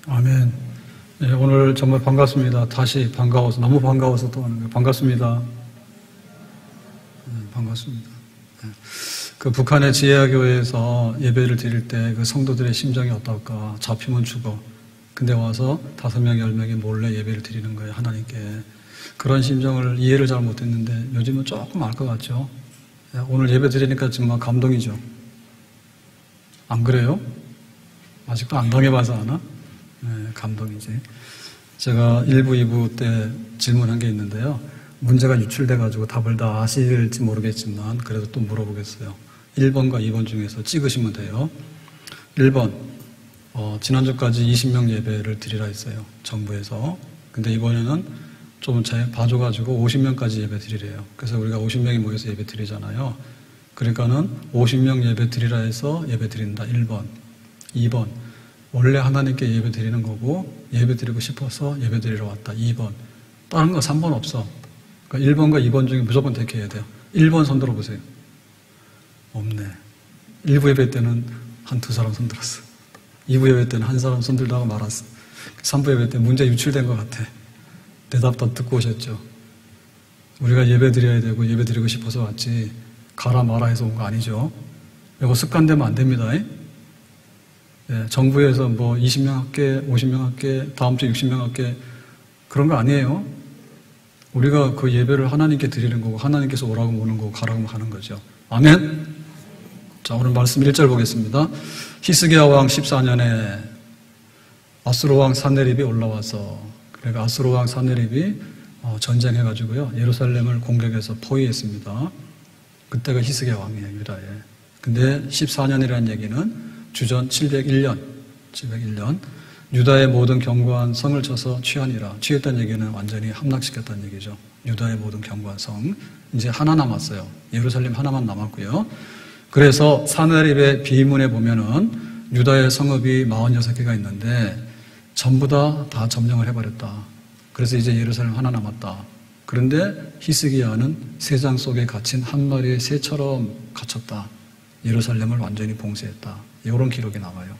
아멘. 네, 오늘 정말 반갑습니다. 다시 반가워서, 너무 반가워서 또 하는 거예요. 반갑습니다. 네, 반갑습니다. 네. 그 북한의 지혜교회에서 예배를 드릴 때 그 성도들의 심정이 어떨까? 잡히면 죽어. 근데 와서 5명, 10명이 몰래 예배를 드리는 거예요, 하나님께. 그런 심정을 이해를 잘 못했는데 요즘은 조금 알 것 같죠? 네, 오늘 예배 드리니까 정말 감동이죠. 안 그래요? 아직도 안 당해봐서 아나? 네, 감동이지. 제가 1부, 2부 때 질문한 게 있는데요. 문제가 유출돼가지고 답을 다 아실지 모르겠지만 그래도 또 물어보겠어요. 1번과 2번 중에서 찍으시면 돼요. 1번, 지난주까지 20명 예배를 드리라 했어요. 정부에서. 근데 이번에는 좀 봐줘가지고 50명까지 예배 드리래요. 그래서 우리가 50명이 모여서 예배 드리잖아요. 그러니까는 50명 예배 드리라 해서 예배 드린다. 1번. 2번. 원래 하나님께 예배 드리는 거고 예배 드리고 싶어서 예배 드리러 왔다. 2번. 다른 거 3번 없어. 그러니까 1번과 2번 중에 무조건 택해야 돼요. 1번 손 들어보세요. 없네. 1부 예배 때는 한 2사람 손 들었어. 2부 예배 때는 1사람 손 들다가 말았어. 3부 예배 때 문제 유출된 것 같아. 대답 다 듣고 오셨죠. 우리가 예배 드려야 되고 예배 드리고 싶어서 왔지 가라 마라 해서 온 거 아니죠. 이거 습관되면 안 됩니다. 예, 정부에서 뭐 20명 할게, 50명 할게, 다음 주 60명 할게 그런 거 아니에요. 우리가 그 예배를 하나님께 드리는 거고 하나님께서 오라고 오는 거고 가라고 하는 거죠. 아멘. 자, 오늘 말씀 1절 보겠습니다. 히스기야 왕 14년에 아수르 왕 사네립이 올라와서, 그러니까 아수르 왕 사네립이 전쟁해가지고요 예루살렘을 공격해서 포위했습니다. 그때가 히스기야 왕이에요, 유다에. 근데 14년이라는 얘기는 주전 701년 유다의 모든 견고한 성을 쳐서 취하니라. 취했다는 얘기는 완전히 함락시켰다는 얘기죠. 유다의 모든 견고한 성. 이제 하나 남았어요. 예루살렘 하나만 남았고요. 그래서 사네립의 비문에 보면은 유다의 성읍이 46개가 있는데 전부 다 점령을 해버렸다. 그래서 이제 예루살렘 하나 남았다. 그런데 히스기야는 새장 속에 갇힌 한 마리의 새처럼 갇혔다. 예루살렘을 완전히 봉쇄했다. 이런 기록이 나와요.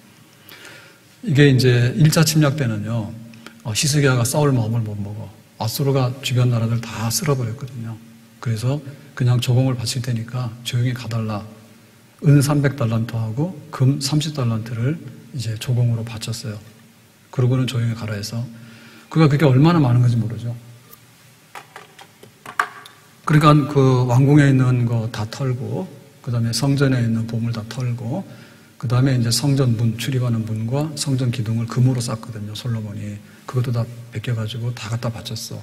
이게 이제 1차 침략 때는요, 히스기야가 싸울 마음을 못 먹어. 아수르가 주변 나라들 다 쓸어버렸거든요. 그래서 그냥 조공을 바칠 테니까 조용히 가달라. 은 300달란트하고 금 30달란트를 이제 조공으로 바쳤어요. 그러고는 조용히 가라 해서. 그가 그게 얼마나 많은 건지 모르죠. 그러니까 그 왕궁에 있는 거 다 털고, 그 다음에 성전에 있는 보물 다 털고, 그 다음에 이제 성전 문, 출입하는 문과 성전 기둥을 금으로 쌌거든요, 솔로몬이. 그것도 다 베껴가지고 다 갖다 바쳤어.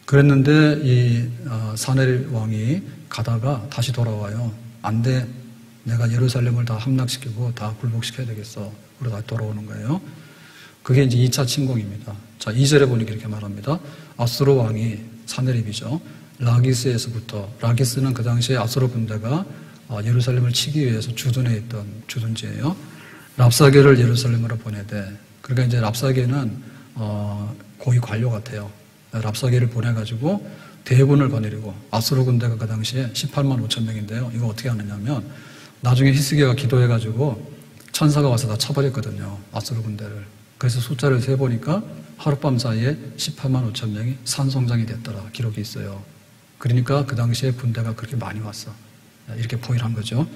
그랬는데 이 사네립 왕이 가다가 다시 돌아와요. 안 돼. 내가 예루살렘을 다 함락시키고 다 굴복시켜야 되겠어. 그러고 다시 돌아오는 거예요. 그게 이제 2차 침공입니다. 자, 2절에 보니까 이렇게 말합니다. 아수르 왕이 사네립이죠. 라기스에서부터, 라기스는 그 당시에 아수르 군대가 예루살렘을 치기 위해서 주둔해 있던 주둔지예요. 랍사게를 예루살렘으로 보내되, 그러니까 이제 랍사게는 고위 관료 같아요. 랍사게를 보내가지고 대군을 거느리고, 아수르 군대가 그 당시에 18만 5천 명인데요. 이거 어떻게 하느냐면 나중에 히스기야가 기도해가지고 천사가 와서 다 쳐버렸거든요, 아수르 군대를. 그래서 숫자를 세보니까 하룻밤 사이에 18만 5천 명이 산송장이 됐더라 기록이 있어요. 그러니까 그 당시에 군대가 그렇게 많이 왔어. 이렇게 포위를 한 거죠.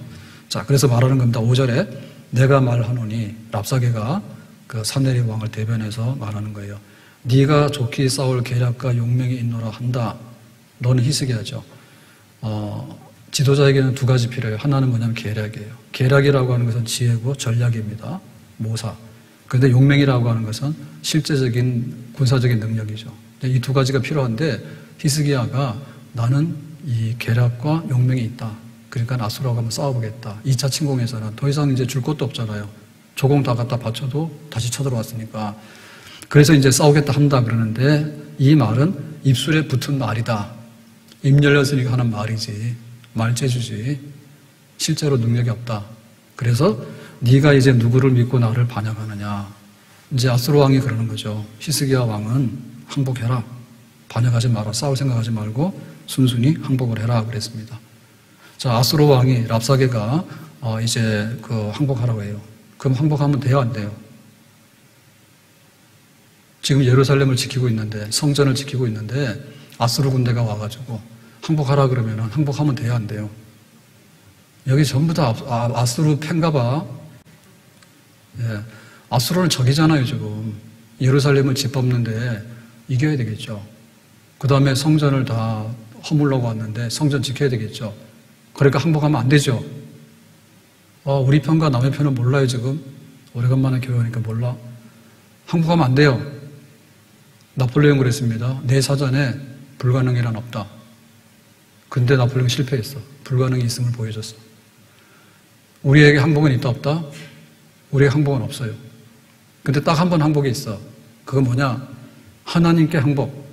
자, 그래서 말하는 겁니다. 5절에 내가 말하노니, 랍사게가 그 사네립 왕을 대변해서 말하는 거예요. 네가 좋게 싸울 계략과 용맹이 있노라 한다. 너는 히스기야죠. 지도자에게는 2가지 필요해요. 하나는 뭐냐면 계략이에요. 계략이라고 하는 것은 지혜고 전략입니다. 모사. 그런데 용맹이라고 하는 것은 실제적인 군사적인 능력이죠. 이 2가지가 필요한데 히스기야가 나는 이 계략과 용맹이 있다. 그러니까 아수르하고 한번 싸워보겠다. 2차 침공에서는 더 이상 이제 줄 것도 없잖아요. 조공 다 갖다 바쳐도 다시 쳐들어왔으니까. 그래서 이제 싸우겠다 한다 그러는데 이 말은 입술에 붙은 말이다. 입 열렸으니까 하는 말이지. 말재주지. 실제로 능력이 없다. 그래서 네가 이제 누구를 믿고 나를 반역하느냐. 이제 아수르 왕이 그러는 거죠. 히스기야 왕은 항복해라. 반역하지 마라. 싸울 생각하지 말고 순순히 항복을 해라 그랬습니다. 자, 아수르 왕이 랍사게가 이제 그 항복하라고 해요. 그럼 항복하면 돼요, 안 돼요? 지금 예루살렘을 지키고 있는데, 성전을 지키고 있는데 아수르 군대가 와가지고 항복하라 그러면 항복하면 돼야 안 돼요? 여기 전부 다 아수르 팬가 봐. 예. 아수르는 적이잖아요, 지금. 예루살렘을 짓밟는데 이겨야 되겠죠. 그 다음에 성전을 다 허물려고 왔는데 성전 지켜야 되겠죠. 그러니까 항복하면 안 되죠. 우리 편과 남의 편은 몰라요, 지금. 오래간만에 교회 오니까 몰라. 항복하면 안 돼요. 나폴레옹 그랬습니다. 내 사전에 불가능이란 없다. 근데 나폴레옹 실패했어. 불가능이 있음을 보여줬어. 우리에게 항복은 있다 없다? 우리에게 항복은 없어요. 근데 딱 한 번 항복이 있어. 그건 뭐냐? 하나님께 항복.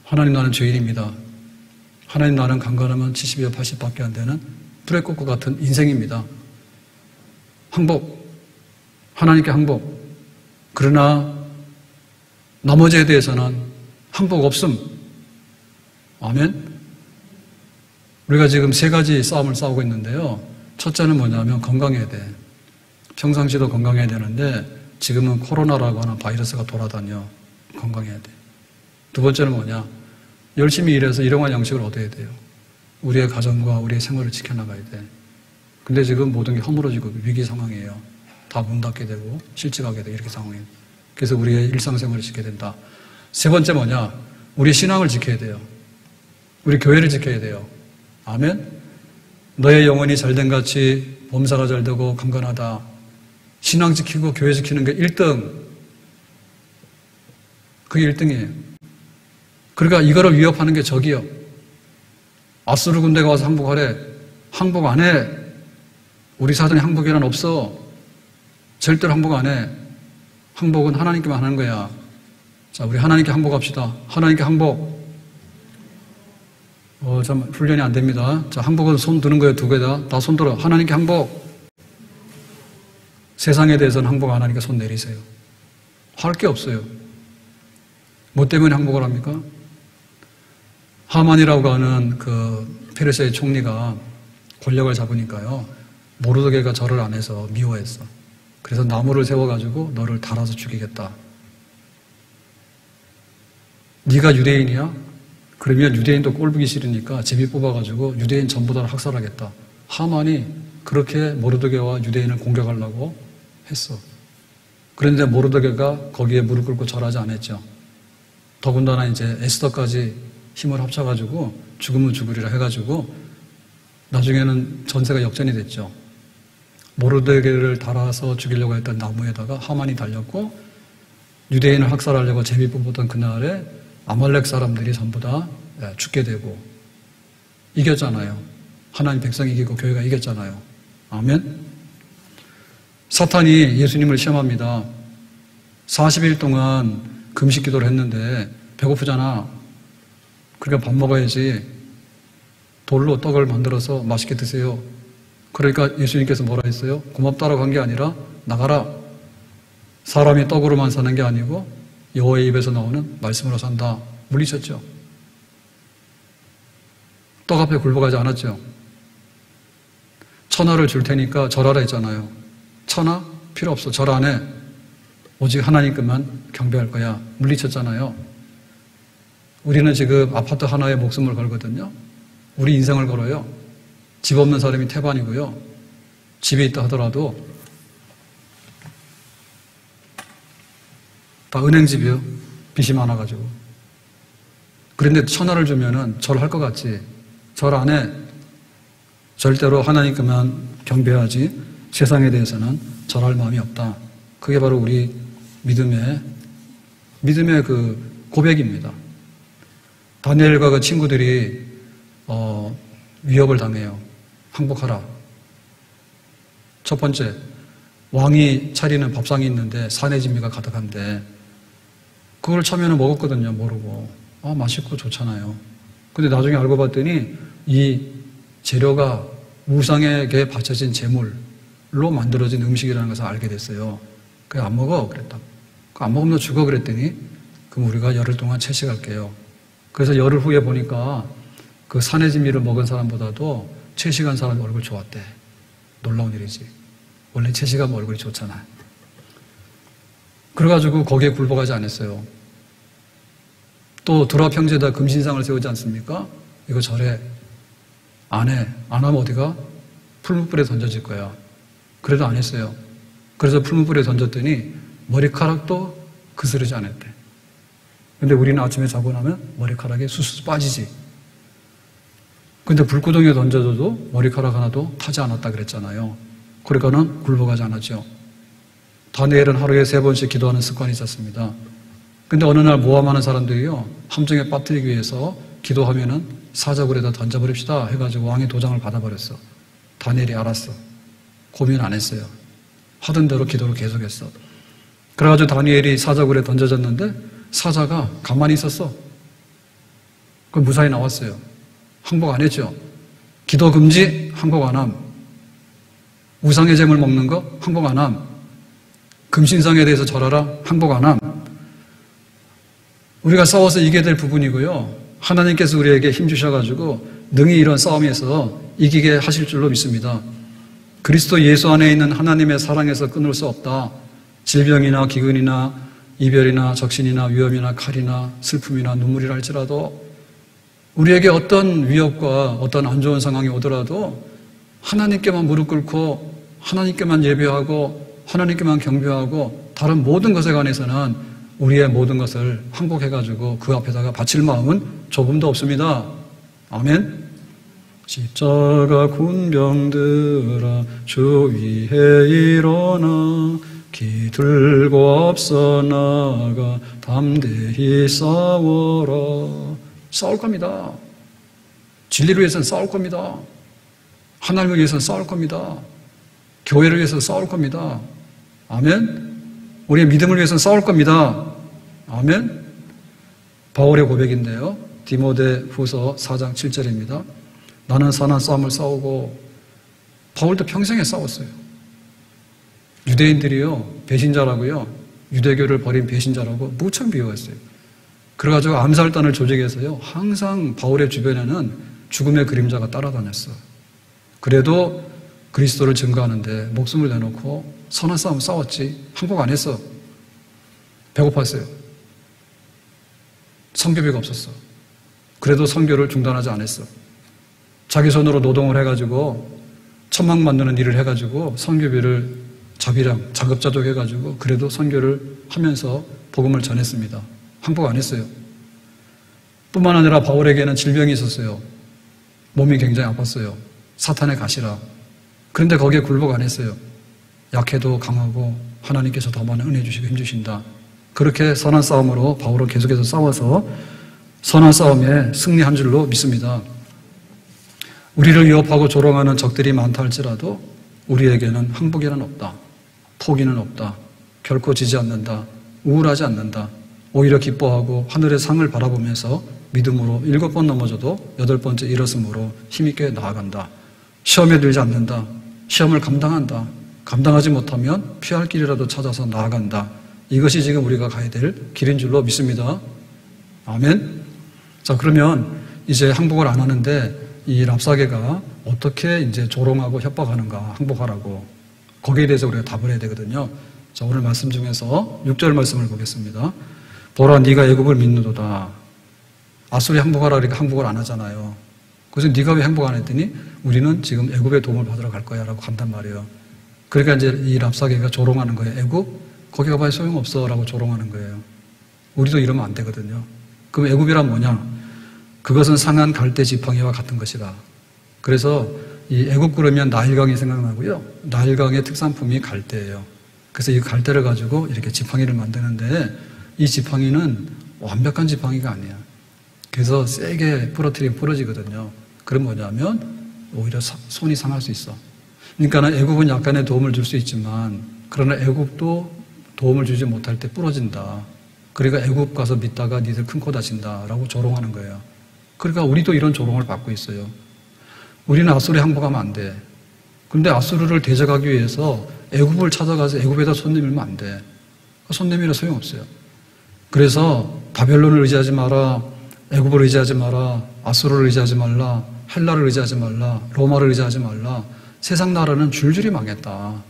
하나님 나는 죄인입니다. 하나님 나는 강건하면 70이나 80밖에 안 되는 불의 꽃과 같은 인생입니다. 항복. 하나님께 항복. 그러나 나머지에 대해서는 항복 없음. 아멘? 우리가 지금 세 가지 싸움을 싸우고 있는데요. 첫째는 뭐냐면 건강해야 돼. 평상시도 건강해야 되는데 지금은 코로나라고 하는 바이러스가 돌아다녀. 건강해야 돼. 두 번째는 뭐냐? 열심히 일해서 일용할 양식을 얻어야 돼요. 우리의 가정과 우리의 생활을 지켜나가야 돼. 근데 지금 모든 게 허물어지고 위기 상황이에요. 다 문 닫게 되고 실직하게 되고 이렇게 상황이에요. 그래서 우리의 일상생활을 지켜야 된다. 세 번째 뭐냐? 우리 신앙을 지켜야 돼요. 우리 교회를 지켜야 돼요. 아멘? 너의 영혼이 잘된 같이 범사가 잘되고 강건하다. 신앙 지키고 교회 지키는 게 1등. 그게 1등이에요. 그러니까 이거를 위협하는 게 적이요. 아수르 군대가 와서 항복하래. 항복 안 해. 우리 사전에 항복이란 없어. 절대로 항복 안 해. 항복은 하나님께만 하는 거야. 자, 우리 하나님께 항복합시다. 하나님께 항복. 참 훈련이 안 됩니다. 자, 항복은 손 드는 거예요. 두 개 다. 다 손 들어. 하나님께 항복. 세상에 대해서는 항복 안 하니까 손 내리세요. 할 게 없어요. 뭐 때문에 항복을 합니까? 하만이라고 하는 그 페르시아의 총리가 권력을 잡으니까요. 모르드게가 절을 안 해서 미워했어. 그래서 나무를 세워가지고 너를 달아서 죽이겠다. 네가 유대인이야? 그러면 유대인도 꼴보기 싫으니까 제비 뽑아가지고 유대인 전부 다 학살하겠다. 하만이 그렇게 모르드게와 유대인을 공격하려고 했어. 그런데 모르드게가 거기에 무릎 꿇고 절하지 않았죠. 더군다나 이제 에스더까지 힘을 합쳐가지고 죽으면 죽으리라 해가지고 나중에는 전세가 역전이 됐죠. 모르드게를 달아서 죽이려고 했던 나무에다가 하만이 달렸고 유대인을 학살하려고 제비 뽑았던 그날에 아말렉 사람들이 전부 다 죽게 되고 이겼잖아요. 하나님 백성이 이기고 교회가 이겼잖아요. 아멘. 사탄이 예수님을 시험합니다. 40일 동안 금식 기도를 했는데 배고프잖아. 그러니까 밥 먹어야지. 돌로 떡을 만들어서 맛있게 드세요. 그러니까 예수님께서 뭐라 했어요? 고맙다라고 한 게 아니라 나가라. 사람이 떡으로만 사는 게 아니고 여호와의 입에서 나오는 말씀으로 산다. 물리쳤죠. 떡 앞에 굴복하지 않았죠. 천하를 줄 테니까 절하라 했잖아요. 천하? 필요 없어. 절 안 해. 오직 하나님께만 경배할 거야. 물리쳤잖아요. 우리는 지금 아파트 하나에 목숨을 걸거든요. 우리 인생을 걸어요. 집 없는 사람이 태반이고요. 집에 있다 하더라도 다 은행집이요. 빚이 많아가지고. 그런데 천하를 주면은 절할 것 같지. 절 안 해. 절대로 하나님께만 경배하지 세상에 대해서는 절할 마음이 없다. 그게 바로 우리 믿음의 그 고백입니다. 다니엘과 그 친구들이 위협을 당해요. 항복하라. 첫 번째, 왕이 차리는 밥상이 있는데 산의 진미가 가득한데 그걸 처음에는 먹었거든요. 모르고. 맛있고 좋잖아요. 근데 나중에 알고 봤더니 이 재료가 우상에게 바쳐진 제물로 만들어진 음식이라는 것을 알게 됐어요. 그래 안 먹어 그랬다. 안 먹으면 너 죽어 그랬더니 그럼 우리가 열흘 동안 채식할게요. 그래서 열흘 후에 보니까 그 산의 진미를 먹은 사람보다도 채식한 사람 얼굴 좋았대. 놀라운 일이지. 원래 채식하면 얼굴이 좋잖아. 그래가지고 거기에 굴복하지 않았어요. 또 두랍 형제다 금신상을 세우지 않습니까? 이거 절에 안 해. 안 하면 어디가? 풀무불에 던져질 거야. 그래도 안 했어요. 그래서 풀무불에 던졌더니 머리카락도 그스르지 않았대. 근데 우리는 아침에 자고 나면 머리카락이 수수 빠지지. 근데 불구덩이에 던져줘도 머리카락 하나도 타지 않았다 그랬잖아요. 그러니까는 굴복하지 않았죠. 다니엘은 하루에 3번씩 기도하는 습관이 있었습니다. 근데 어느 날 모함하는 사람들이요, 함정에 빠뜨리기 위해서 기도하면은 사자굴에다 던져버립시다 해가지고 왕의 도장을 받아버렸어. 다니엘이 알았어. 고민 안 했어요. 하던 대로 기도를 계속했어. 그래가지고 다니엘이 사자굴에 던져졌는데 사자가 가만히 있었어. 그 무사히 나왔어요. 항복 안 했죠. 기도 금지, 항복 안 함. 우상의 잼을 먹는 거, 항복 안 함. 금신상에 대해서 절하라, 항복 안 함. 우리가 싸워서 이겨야 될 부분이고요. 하나님께서 우리에게 힘주셔가지고 능히 이런 싸움에서 이기게 하실 줄로 믿습니다. 그리스도 예수 안에 있는 하나님의 사랑에서 끊을 수 없다. 질병이나 기근이나 이별이나 적신이나 위험이나 칼이나 슬픔이나 눈물이라 할지라도 우리에게 어떤 위협과 어떤 안 좋은 상황이 오더라도 하나님께만 무릎 꿇고 하나님께만 예배하고 하나님께만 경배하고 다른 모든 것에 관해서는 우리의 모든 것을 항복해가지고 그 앞에다가 바칠 마음은 조금도 없습니다. 아멘. 십자가 군병들아 주 위에 일어나 기 들고 앞서 나가 담대히 싸워라. 싸울 겁니다. 진리를 위해서는 싸울 겁니다. 하나님을 위해서는 싸울 겁니다. 교회를 위해서 싸울 겁니다. 아멘. 우리의 믿음을 위해서는 싸울 겁니다. 아멘. 바울의 고백인데요. 디모데 후서 4장 7절입니다. 나는 선한 싸움을 싸우고, 바울도 평생에 싸웠어요. 유대인들이요, 배신자라고요, 유대교를 버린 배신자라고 무척 비호했어요. 그래가지고 암살단을 조직해서요, 항상 바울의 주변에는 죽음의 그림자가 따라다녔어. 그래도 그리스도를 증거하는데 목숨을 내놓고 선한 싸움 싸웠지. 항복 안 했어. 배고팠어요. 선교비가 없었어. 그래도 선교를 중단하지 않았어. 자기 손으로 노동을 해가지고 천막 만드는 일을 해가지고 선교비를 자비랑 자급자족 해가지고 그래도 선교를 하면서 복음을 전했습니다. 항복 안 했어요. 뿐만 아니라 바울에게는 질병이 있었어요. 몸이 굉장히 아팠어요. 사탄의 가시라. 그런데 거기에 굴복 안 했어요. 약해도 강하고 하나님께서 더 많은 은혜 주시고 힘주신다. 그렇게 선한 싸움으로 바울은 계속해서 싸워서 선한 싸움에 승리한 줄로 믿습니다. 우리를 위협하고 조롱하는 적들이 많다 할지라도 우리에게는 항복이란 없다. 포기는 없다. 결코 지지 않는다. 우울하지 않는다. 오히려 기뻐하고 하늘의 상을 바라보면서 믿음으로 7번 넘어져도 8번째 일어섬으로 힘있게 나아간다. 시험에 들지 않는다. 시험을 감당한다. 감당하지 못하면 피할 길이라도 찾아서 나아간다. 이것이 지금 우리가 가야 될 길인 줄로 믿습니다. 아멘. 자, 그러면 이제 항복을 안 하는데 이 랍사게가 어떻게 이제 조롱하고 협박하는가, 항복하라고. 거기에 대해서 우리가 답을 해야 되거든요. 자, 오늘 말씀 중에서 6절 말씀을 보겠습니다. 보라, 네가 애굽을 믿는도다. 아수리 항복하라 그러니까 항복을 안 하잖아요. 그래서 네가 왜 항복 안 했더니 우리는 지금 애굽의 도움을 받으러 갈 거야 라고 간단 말이에요. 그러니까 이제 이 랍사게가 조롱하는 거예요. 애굽? 거기 가봐야 소용없어 라고 조롱하는 거예요. 우리도 이러면 안 되거든요. 그럼 애굽이란 뭐냐? 그것은 상한 갈대 지팡이와 같은 것이다. 그래서 이 애굽 그러면 나일강이 생각나고요. 나일강의 특산품이 갈대예요. 그래서 이 갈대를 가지고 이렇게 지팡이를 만드는데 이 지팡이는 완벽한 지팡이가 아니야. 그래서 세게 부러뜨리면 부러지거든요. 그럼 뭐냐면 오히려 손이 상할 수 있어. 그러니까 애굽은 약간의 도움을 줄 수 있지만 그러나 애굽도 도움을 주지 못할 때 부러진다. 그러니까 애굽 가서 믿다가 니들 큰 코 다친다 라고 조롱하는 거예요. 그러니까 우리도 이런 조롱을 받고 있어요. 우리는 아수르에 항복하면 안 돼. 근데 아수르를 대적하기 위해서 애굽을 찾아가서 애굽에다 손 내밀면 안 돼. 손 내밀어 소용없어요. 그래서 바벨론을 의지하지 마라. 애굽을 의지하지 마라. 아수르를 의지하지 말라. 헬라를 의지하지 말라. 로마를 의지하지 말라. 세상 나라는 줄줄이 망했다.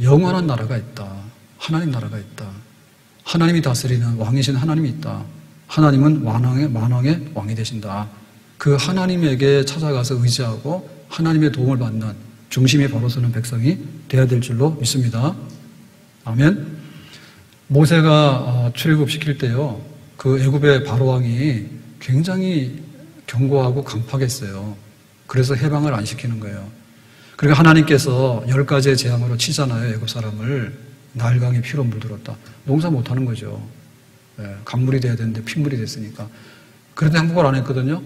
영원한 나라가 있다. 하나님 나라가 있다. 하나님이 다스리는 왕이신 하나님이 있다. 하나님은 만왕의 왕이 되신다. 그 하나님에게 찾아가서 의지하고 하나님의 도움을 받는 중심에 바로 서는 백성이 되어야 될 줄로 믿습니다. 아멘. 모세가 출애굽시킬 때요, 그 애굽의 바로왕이 굉장히 견고하고 강팍했어요. 그래서 해방을 안 시키는 거예요. 그러니까 하나님께서 10가지의 재앙으로 치잖아요. 애굽 사람을. 나일강에 피로 물들었다. 농사 못하는 거죠. 강물이 돼야 되는데 핏물이 됐으니까. 그런데 항복을 안 했거든요.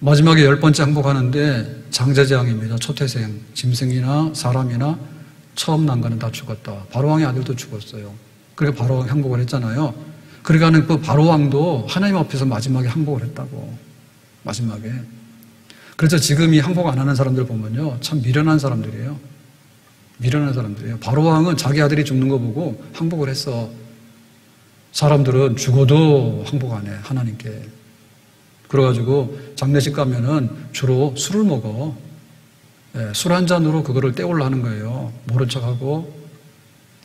마지막에 10번째 항복하는데 장자재앙입니다. 초태생, 짐승이나 사람이나 처음 난 거는 다 죽었다. 바로왕의 아들도 죽었어요. 그러니까 바로왕이 항복을 했잖아요. 그러니까 그 바로왕도 하나님 앞에서 마지막에 항복을 했다고. 마지막에. 그래서 지금 이 항복 안 하는 사람들 보면요, 참 미련한 사람들이에요. 미련한 사람들이에요. 바로왕은 자기 아들이 죽는 거 보고 항복을 했어. 사람들은 죽어도 항복 안 해, 하나님께. 그래가지고 장례식 가면은 주로 술을 먹어. 술 한 잔으로 그거를 때우려 하는 거예요. 모른 척하고.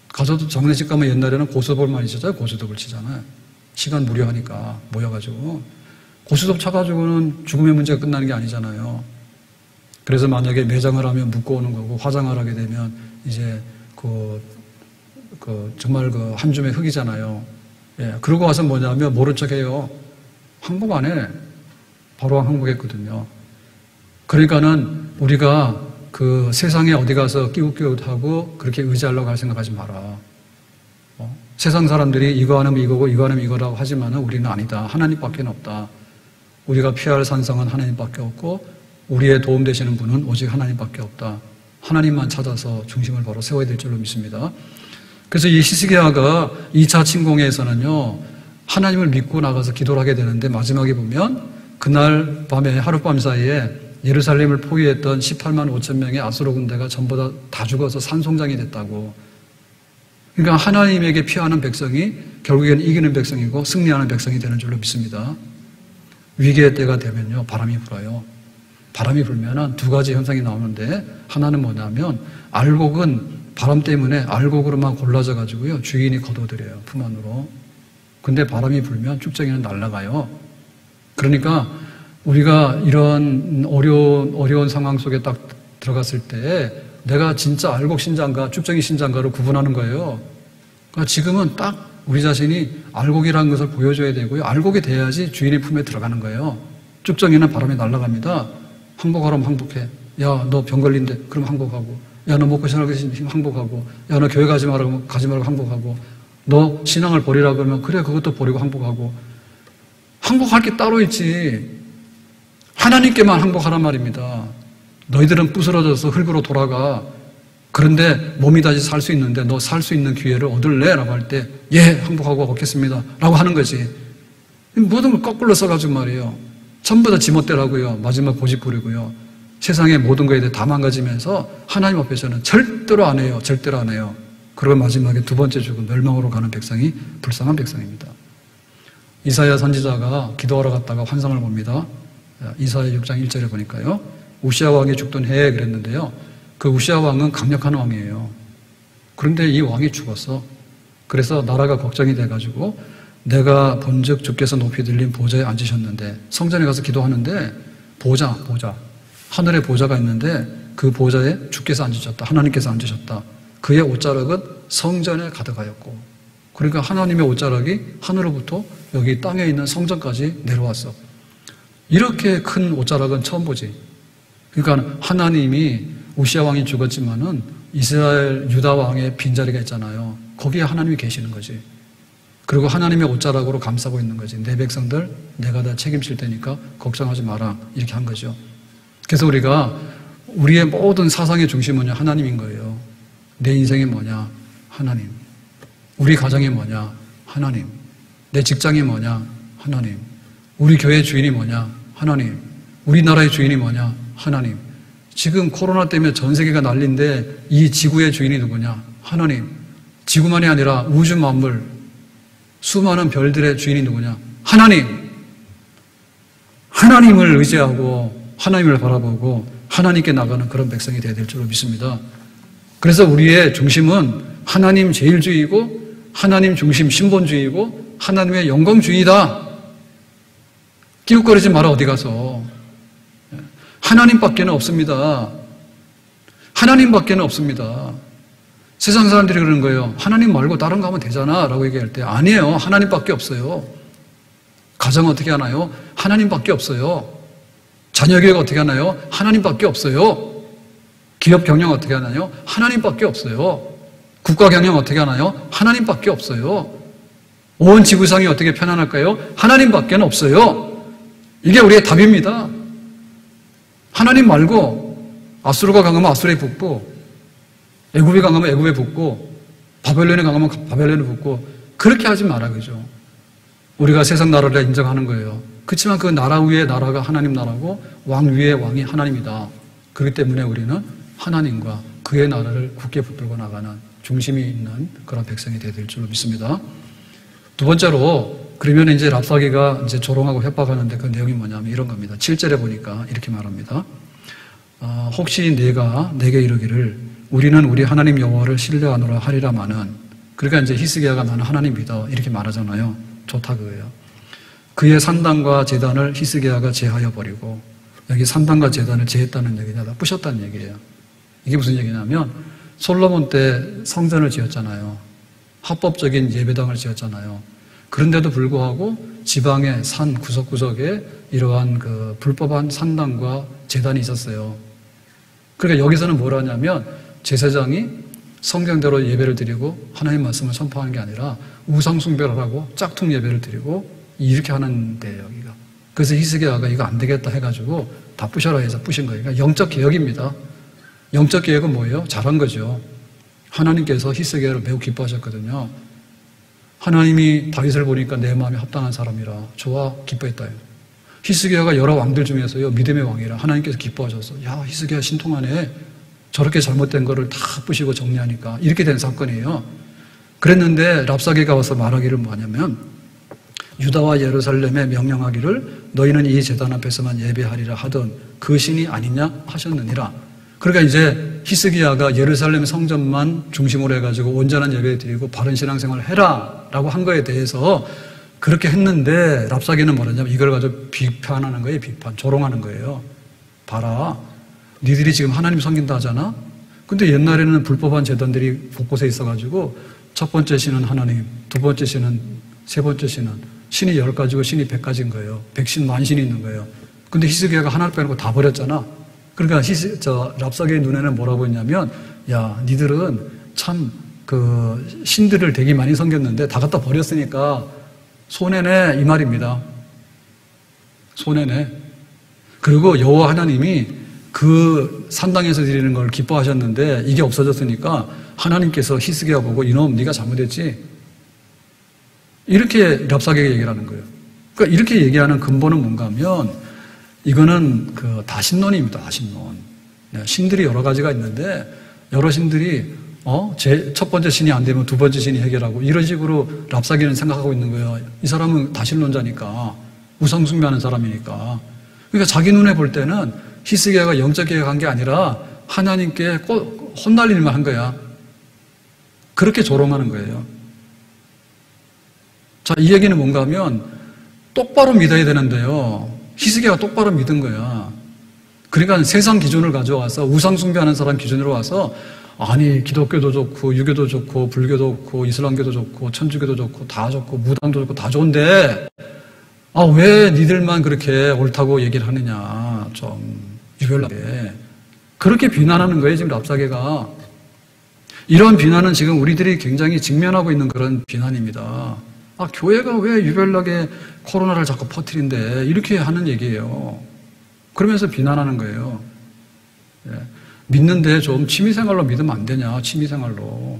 가서도 장례식 가면 옛날에는 고스톱만 있었잖아요. 고스톱을 치잖아요. 시간 무료하니까 모여가지고. 고스톱 쳐가지고는 죽음의 문제가 끝나는 게 아니잖아요. 그래서 만약에 매장을 하면 묻고 오는 거고, 화장을 하게 되면 이제 정말 한 줌의 흙이잖아요. 그러고 와서 뭐냐면 모른 척 해요. 항복 안 해. 바로왕 항복했거든요. 그러니까는 우리가 그 세상에 어디 가서 끼웃끼웃하고 그렇게 의지하려고 할 생각하지 마라. 세상 사람들이 이거 하면 이거고 이거 하면 이거라고 하지만은 우리는 아니다. 하나님밖에 없다. 우리가 피할 산성은 하나님밖에 없고 우리의 도움 되시는 분은 오직 하나님밖에 없다. 하나님만 찾아서 중심을 바로 세워야 될 줄로 믿습니다. 그래서 이 히스기야가 2차 침공에서는요, 하나님을 믿고 나가서 기도를 하게 되는데 마지막에 보면 그날 밤에 하룻밤 사이에 예루살렘을 포위했던 18만 5천 명의 아수르 군대가 전부 다 죽어서 산송장이 됐다고. 그러니까 하나님에게 피하는 백성이 결국에는 이기는 백성이고 승리하는 백성이 되는 줄로 믿습니다. 위기의 때가 되면요, 바람이 불어요. 바람이 불면은 두 가지 현상이 나오는데, 하나는 뭐냐면 알곡은 바람 때문에 알곡으로만 골라져 가지고요, 주인이 걷어들여요, 품 안으로. 근데 바람이 불면 쭉정이는 날아가요. 그러니까 우리가 이런 어려운 상황 속에 딱 들어갔을 때 내가 진짜 알곡 신자인가 쭉정이 신자인가를 구분하는 거예요. 그러니까 지금은 딱 우리 자신이 알곡이라는 것을 보여줘야 되고요. 알곡이 돼야지 주인의 품에 들어가는 거예요. 쭉정이는 바람에 날아갑니다. 항복하라면 항복해. 야, 너 병 걸린대. 그럼 항복하고. 야, 너 먹고 살기 힘 항복하고. 야, 너 교회 가지 말라고 항복하고. 너 신앙을 버리라 그러면 그래, 그것도 버리고 항복하고. 항복할 게 따로 있지. 하나님께만 항복하란 말입니다. 너희들은 부스러져서 흙으로 돌아가. 그런데 몸이 다시 살 수 있는데 너 살 수 있는 기회를 얻을래? 라고 할 때 예, 항복하고 얻겠습니다. 라고 하는 거지. 모든 걸 거꾸로 써가지고 말이에요. 전부 다 지멋대라고요. 마지막 고집 부리고요. 세상의 모든 거에 대해 다 망가지면서 하나님 앞에서는 절대로 안 해요. 절대로 안 해요. 그리고 마지막에 두 번째 죽은 멸망으로 가는 백성이 불쌍한 백성입니다. 이사야 선지자가 기도하러 갔다가 환상을 봅니다. 이사야 6장 1절에 보니까요. 우시아 왕이 죽던 해에 그랬는데요. 그 우시아 왕은 강력한 왕이에요. 그런데 이 왕이 죽었어. 그래서 나라가 걱정이 돼가지고 내가 본즉 주께서 높이 들린 보좌에 앉으셨는데, 성전에 가서 기도하는데 보좌 하늘에 보좌가 있는데 그 보좌에 주께서 앉으셨다. 하나님께서 앉으셨다. 그의 옷자락은 성전에 가득하였고, 그러니까 하나님의 옷자락이 하늘로부터 여기 땅에 있는 성전까지 내려왔어. 이렇게 큰 옷자락은 처음 보지. 그러니까 하나님이, 우시아 왕이 죽었지만은 이스라엘 유다 왕의 빈자리가 있잖아요. 거기에 하나님이 계시는 거지. 그리고 하나님의 옷자락으로 감싸고 있는 거지. 내 백성들 내가 다 책임질 테니까 걱정하지 마라. 이렇게 한 거죠. 그래서 우리가 우리의 모든 사상의 중심은요, 하나님인 거예요. 내 인생이 뭐냐? 하나님. 우리 가정이 뭐냐? 하나님. 내 직장이 뭐냐? 하나님. 우리 교회 주인이 뭐냐? 하나님. 우리나라의 주인이 뭐냐? 하나님. 지금 코로나 때문에 전 세계가 난리인데 이 지구의 주인이 누구냐? 하나님. 지구만이 아니라 우주 만물, 수많은 별들의 주인이 누구냐? 하나님. 하나님을 의지하고 하나님을 바라보고 하나님께 나가는 그런 백성이 되어야 될 줄로 믿습니다. 그래서 우리의 중심은 하나님 제일주의이고 하나님 중심 신본주의고 하나님의 영광주의다. 끼웃거리지 마라 어디 가서. 하나님밖에는 없습니다. 하나님밖에는 없습니다. 세상 사람들이 그러는 거예요. 하나님 말고 다른 거 하면 되잖아 라고 얘기할 때 아니에요. 하나님밖에 없어요. 가정 어떻게 하나요? 하나님밖에 없어요. 자녀 교육 어떻게 하나요? 하나님밖에 없어요. 기업 경영 어떻게 하나요? 하나님밖에 없어요. 국가 경영 어떻게 하나요? 하나님밖에 없어요. 온 지구상이 어떻게 편안할까요? 하나님밖에 없어요. 이게 우리의 답입니다. 하나님 말고 아수르가 강하면 아수르에 붙고 애굽이 강하면 애굽에 붙고 바벨론이 강하면 바벨론에 붙고 그렇게 하지 마라 그죠. 우리가 세상 나라를 인정하는 거예요. 그렇지만 그 나라 위의 나라가 하나님 나라고 왕 위의 왕이 하나님이다. 그렇기 때문에 우리는 하나님과 그의 나라를 굳게 붙들고 나가는 중심이 있는 그런 백성이 되어야 될 줄로 믿습니다. 두 번째로 그러면 이제 랍사게가 이제 조롱하고 협박하는데 그 내용이 뭐냐면 이런 겁니다. 7절에 보니까 이렇게 말합니다. 혹시 내가 내게 이르기를 우리는 우리 하나님 여호와를 신뢰하노라 하리라마는 그러니까 이제 히스기야가 나는 하나님 믿어 이렇게 말하잖아요. 좋다 그거예요. 그의 산당과 제단을 히스기야가 제하여 버리고 여기 산당과 제단을 제했다는 얘기냐 다 부셨다는 얘기예요. 이게 무슨 얘기냐면 솔로몬 때 성전을 지었잖아요. 합법적인 예배당을 지었잖아요. 그런데도 불구하고 지방의 산 구석구석에 이러한 그 불법한 산당과 제단이 있었어요. 그러니까 여기서는 뭘 하냐면 제사장이 성경대로 예배를 드리고 하나님 말씀을 선포하는 게 아니라 우상 숭배를 하고 짝퉁 예배를 드리고 이렇게 하는 데예요, 여기가. 그래서 히스기야가 이거 안 되겠다 해가지고 다 부셔라 해서 부신 거예요. 그러니까 영적 개혁입니다. 영적 개혁은 뭐예요? 잘한 거죠. 하나님께서 히스기야를 매우 기뻐하셨거든요. 하나님이 다윗을 보니까 내 마음에 합당한 사람이라 좋아 기뻐했다. 히스기야가 여러 왕들 중에서요 믿음의 왕이라 하나님께서 기뻐하셔서 야 히스기야 신통하네. 저렇게 잘못된 거를 다 부시고 정리하니까 이렇게 된 사건이에요. 그랬는데 랍사게가 와서 말하기를 뭐냐면 유다와 예루살렘에 명령하기를 너희는 이 제단 앞에서만 예배하리라 하던 그 신이 아니냐 하셨느니라. 그러니까 이제 히스기야가 예루살렘 성전만 중심으로 해가지고 온전한 예배 드리고 바른 신앙생활을 해라 라고 한 거에 대해서 그렇게 했는데 랍사게는 뭐냐면 이걸 가지고 비판하는 거예요. 비판, 조롱하는 거예요. 봐라. 니들이 지금 하나님 섬긴다 하잖아? 근데 옛날에는 불법한 제단들이 곳곳에 있어가지고 첫 번째 신은 하나님, 두 번째 신은, 세 번째 신은 신이 10가지고 신이 100가지인 거예요. 100신 만신이 있는 거예요. 근데 히스기야가 하나를 빼놓고 다 버렸잖아. 그러니까 랍사게의 눈에는 뭐라고 했냐면 야 니들은 참 그 신들을 되게 많이 섬겼는데 다 갖다 버렸으니까 손해네 이 말입니다. 손해네. 그리고 여호와 하나님이 그 산당에서 드리는 걸 기뻐하셨는데 이게 없어졌으니까 하나님께서 히스기야 보고 이놈 네가 잘못했지 이렇게 랍사게가 얘기를 하는 거예요. 그러니까 이렇게 얘기하는 근본은 뭔가 하면 이거는 그 다신론입니다. 다신론. 신들이 여러 가지가 있는데 여러 신들이 첫 번째 신이 안 되면 두 번째 신이 해결하고 이런 식으로 랍사게는 생각하고 있는 거예요. 이 사람은 다신론자니까 우상 숭배하는 사람이니까. 그러니까 자기 눈에 볼 때는 히스기야가 영적 개혁한 게 아니라 하나님께 혼날 일만 한 거야. 그렇게 조롱하는 거예요. 자, 이 얘기는 뭔가 하면 똑바로 믿어야 되는데요. 히스기야가 똑바로 믿은 거야. 그러니까 세상 기준을 가져와서 우상 숭배하는 사람 기준으로 와서 아니 기독교도 좋고 유교도 좋고 불교도 좋고 이슬람교도 좋고 천주교도 좋고 다 좋고 무당도 좋고 다 좋은데 왜 니들만 그렇게 옳다고 얘기를 하느냐 좀 유별나게 그렇게 비난하는 거예요. 지금 랍사게가 이런 비난은 지금 우리들이 굉장히 직면하고 있는 그런 비난입니다. 교회가 왜 유별나게 코로나를 자꾸 퍼뜨린대 이렇게 하는 얘기예요. 그러면서 비난하는 거예요. 믿는데 좀 취미생활로 믿으면 안 되냐 취미생활로.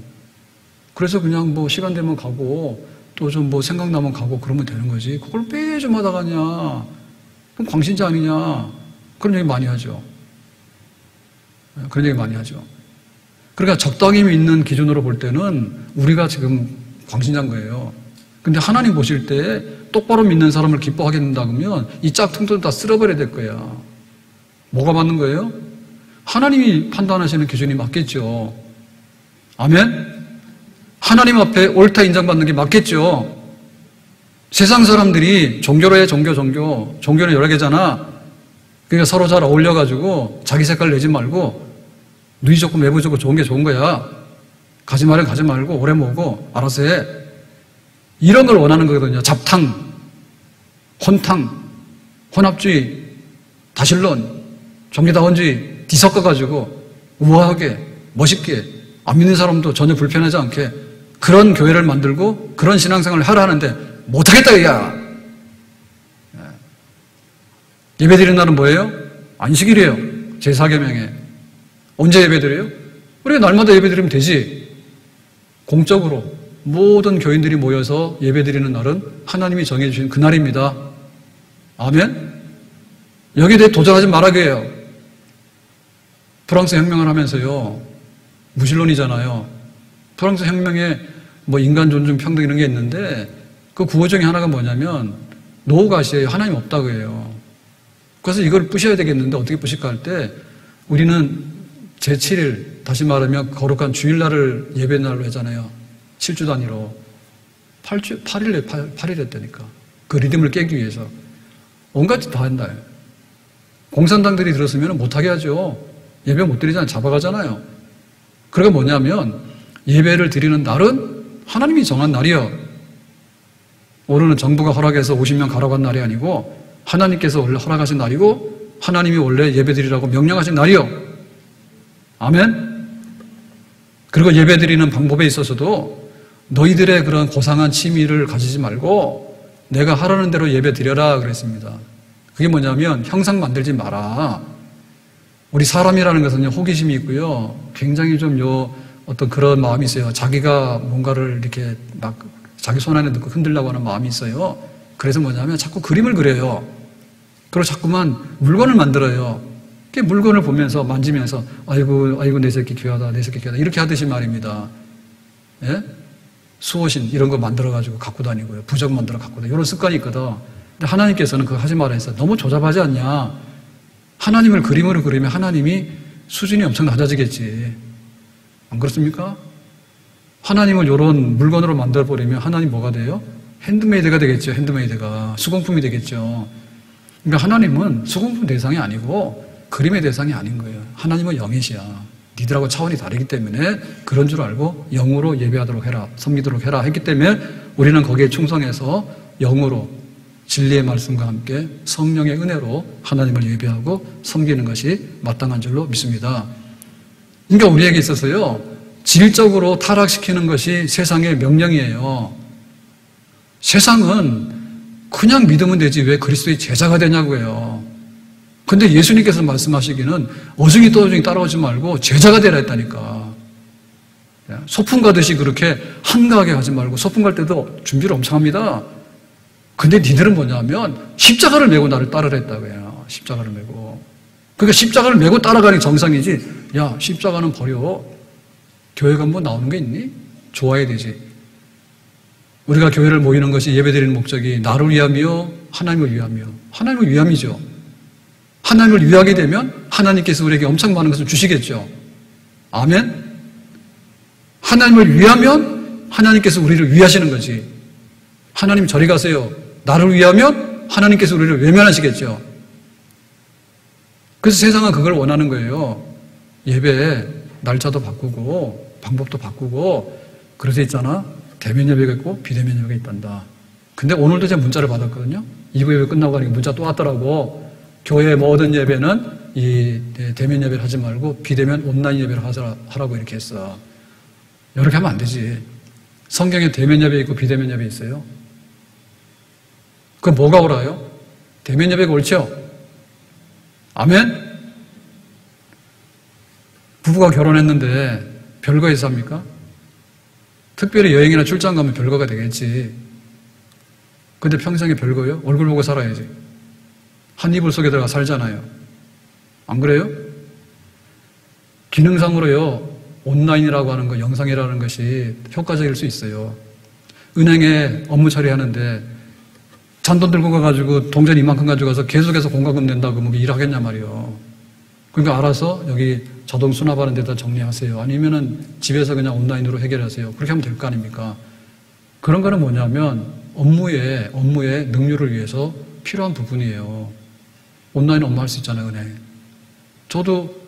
그래서 그냥 뭐 시간 되면 가고 또 좀 뭐 생각나면 가고 그러면 되는 거지. 그걸 매주 하다 가냐. 그럼 광신자 아니냐. 그런 얘기 많이 하죠. 그런 얘기 많이 하죠. 그러니까 적당히 믿는 기준으로 볼 때는 우리가 지금 광신자인 거예요. 근데 하나님 보실 때 똑바로 믿는 사람을 기뻐하게 된다 그러면 이 짝퉁들은 다 쓸어버려야 될 거야. 뭐가 맞는 거예요? 하나님이 판단하시는 기준이 맞겠죠. 아멘? 하나님 앞에 옳다 인정받는 게 맞겠죠. 세상 사람들이 종교로 해, 종교는 여러 개잖아. 그러니까 서로 잘 어울려가지고 자기 색깔 내지 말고 누이 좋고 매부 좋고 좋은 게 좋은 거야. 가지 말면 가지 말고 오래 모으고 알아서 해. 이런 걸 원하는 거거든요. 잡탕, 혼탕, 혼합주의, 다신론, 종교다원주의 뒤섞어가지고 우아하게, 멋있게, 안 믿는 사람도 전혀 불편하지 않게 그런 교회를 만들고 그런 신앙생활을 하라 하는데 못하겠다, 야. 예배 드리는 날은 뭐예요? 안식일이에요. 제4계명에. 언제 예배 드려요? 우리가 날마다 예배 드리면 되지. 공적으로 모든 교인들이 모여서 예배 드리는 날은 하나님이 정해주신 그날입니다. 아멘? 여기에 대해 도전하지 말라고 해요. 프랑스 혁명을 하면서요. 무신론이잖아요. 프랑스 혁명에 뭐 인간 존중 평등 이런 게 있는데 그 구호 중에 하나가 뭐냐면 노가시에요. 하나님 없다고 해요. 그래서 이걸 부셔야 되겠는데 어떻게 부실까 할 때 우리는 제7일 다시 말하면 거룩한 주일날을 예배날로 하잖아요. 7주 단위로 8일 했다니까. 그 리듬을 깨기 위해서 온갖 짓 다 한다. 공산당들이 들었으면 못하게 하죠. 예배 못 드리잖아요. 잡아가잖아요. 그게 뭐냐면 예배를 드리는 날은 하나님이 정한 날이요. 오늘은 정부가 허락해서 50명 가라고 한 날이 아니고 하나님께서 원래 허락하신 날이고 하나님이 원래 예배 드리라고 명령하신 날이요. 아멘? 그리고 예배 드리는 방법에 있어서도 너희들의 그런 고상한 취미를 가지지 말고 내가 하라는 대로 예배 드려라 그랬습니다. 그게 뭐냐면 형상 만들지 마라. 우리 사람이라는 것은 호기심이 있고요. 굉장히 좀 어떤 그런 마음이 있어요. 자기가 뭔가를 이렇게 막 자기 손 안에 넣고 흔들려고 하는 마음이 있어요. 그래서 뭐냐면 자꾸 그림을 그려요. 그리고 자꾸만 물건을 만들어요. 그 물건을 보면서 만지면서 아이고 내 새끼 귀하다 내 새끼 귀하다 이렇게 하듯이 말입니다. 예? 수호신 이런 거 만들어가지고 갖고 다니고요. 부적 만들어 갖고 다니고 이런 습관이 있거든. 근데 하나님께서는 그거 하지 말아 했어요. 너무 조잡하지 않냐. 하나님을 그림으로 그리면 하나님이 수준이 엄청 낮아지겠지. 안 그렇습니까? 하나님을 이런 물건으로 만들어버리면 하나님 뭐가 돼요? 핸드메이드가 되겠죠. 핸드메이드가. 수공품이 되겠죠. 그러니까 하나님은 수공품 대상이 아니고 그림의 대상이 아닌 거예요. 하나님은 영이시야. 니들하고 차원이 다르기 때문에 그런 줄 알고 영으로 예배하도록 해라. 섬기도록 해라 했기 때문에 우리는 거기에 충성해서 영으로 진리의 말씀과 함께 성령의 은혜로 하나님을 예배하고 섬기는 것이 마땅한 줄로 믿습니다. 그러니까 우리에게 있어서요. 질적으로 타락시키는 것이 세상의 명령이에요. 세상은 그냥 믿으면 되지 왜 그리스도의 제자가 되냐고요. 근데 예수님께서 말씀하시기는 어중이 떠중이 따라오지 말고 제자가 되라 했다니까. 소풍 가듯이 그렇게 한가하게 가지 말고 소풍 갈 때도 준비를 엄청 합니다. 근데 니들은 뭐냐면 십자가를 메고 나를 따르라 했다고 해요. 십자가를 메고. 그러니까 십자가를 메고 따라가는 게 정상이지. 야, 십자가는 버려. 교회 가면 뭐 나오는 게 있니? 좋아야 되지. 우리가 교회를 모이는 것이 예배드리는 목적이 나를 위함이요? 하나님을 위함이요? 하나님을 위함이죠. 하나님을 위하게 되면 하나님께서 우리에게 엄청 많은 것을 주시겠죠. 아멘? 하나님을 위하면 하나님께서 우리를 위하시는 거지. 하나님 저리 가세요. 나를 위하면 하나님께서 우리를 외면하시겠죠. 그래서 세상은 그걸 원하는 거예요. 예배 날짜도 바꾸고 방법도 바꾸고 그래서 있잖아. 대면 예배가 있고 비대면 예배가 있단다. 근데 오늘도 제가 문자를 받았거든요. 2부 예배 끝나고 가니까 문자 또 왔더라고. 교회 모든 예배는 이 대면 예배를 하지 말고 비대면 온라인 예배를 하라고 이렇게 했어. 이렇게 하면 안 되지. 성경에 대면 예배 있고 비대면 예배 있어요. 그 뭐가 옳아요? 대면 예배가 옳죠? 아멘? 부부가 결혼했는데 별거에서 합니까? 특별히 여행이나 출장 가면 별거가 되겠지. 근데 평생에 별거요? 얼굴 보고 살아야지. 한 이불 속에 들어가 살잖아요. 안 그래요? 기능상으로요. 온라인이라고 하는 거, 영상이라는 것이 효과적일 수 있어요. 은행에 업무 처리하는데 잔돈 들고 가가지고 동전 이만큼 가져가서 계속해서 공과금 낸다고 뭐 일하겠냐 말이요. 그러니까 알아서 여기 자동 수납하는 데다 정리하세요. 아니면은 집에서 그냥 온라인으로 해결하세요. 그렇게 하면 될 거 아닙니까? 그런 거는 뭐냐면 업무의 능률을 위해서 필요한 부분이에요. 온라인 업무할 수 있잖아요, 은행. 저도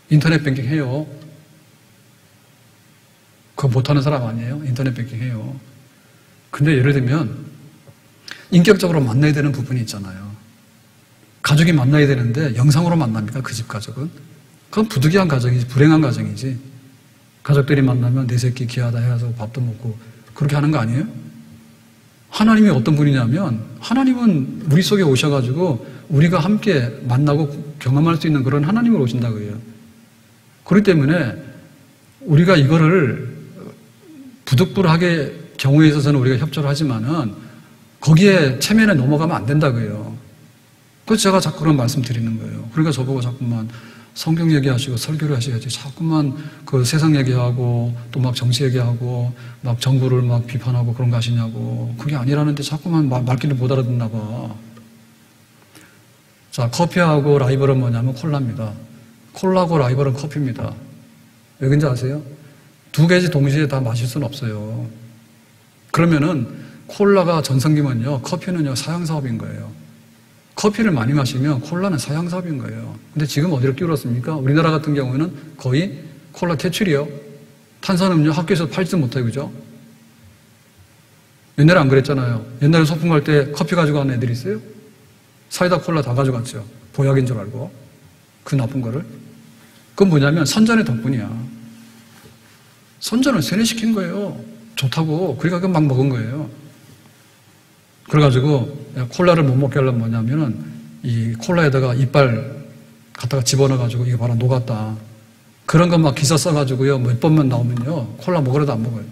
인터넷 뱅킹 해요. 그거 못하는 사람 아니에요? 인터넷 뱅킹 해요. 근데 예를 들면 인격적으로 만나야 되는 부분이 있잖아요. 가족이 만나야 되는데 영상으로 만납니까? 그 집 가족은? 그건 부득이한 가정이지, 불행한 가정이지. 가족들이 만나면 내 새끼 귀하다 해가지고 밥도 먹고 그렇게 하는 거 아니에요? 하나님이 어떤 분이냐면 하나님은 우리 속에 오셔가지고 우리가 함께 만나고 경험할 수 있는 그런 하나님을 오신다고 해요. 그렇기 때문에 우리가 이거를 부득불하게 경우에 있어서는 우리가 협조를 하지만은 거기에 체면에 넘어가면 안 된다고 해요. 그래서 제가 자꾸 그런 말씀 드리는 거예요. 그러니까 저보고 자꾸만 성경 얘기하시고 설교를 하셔야지 자꾸만 그 세상 얘기하고 또 막 정치 얘기하고 막 정부를 막 비판하고 그런 거 하시냐고. 그게 아니라는데 자꾸만 말귀를 못 알아듣나 봐. 자, 커피하고 라이벌은 뭐냐면 콜라입니다. 콜라하고 라이벌은 커피입니다. 왜 그런지 아세요? 두 가지 동시에 다 마실 수는 없어요. 그러면은 콜라가 전성기면요, 커피는요 사양사업인 거예요. 커피를 많이 마시면 콜라는 사양사업인 거예요. 근데 지금 어디로 끼울었습니까? 우리나라 같은 경우에는 거의 콜라 퇴출이요. 탄산음료 학교에서 팔지도 못해요, 그죠? 옛날에 안 그랬잖아요. 옛날에 소풍 갈 때 커피 가지고 가는 애들이 있어요? 사이다 콜라 다 가져갔죠. 보약인 줄 알고. 그 나쁜 거를. 그건 뭐냐면 선전의 덕분이야. 선전을 세뇌시킨 거예요. 좋다고. 그러니까 막 먹은 거예요. 그래가지고 콜라를 못 먹게 하려면 뭐냐면은 이 콜라에다가 이빨 갖다가 집어넣어가지고 이게 바로 녹았다. 그런 거 막 기사 써가지고요. 몇 번만 나오면요. 콜라 먹으라도 안 먹어요.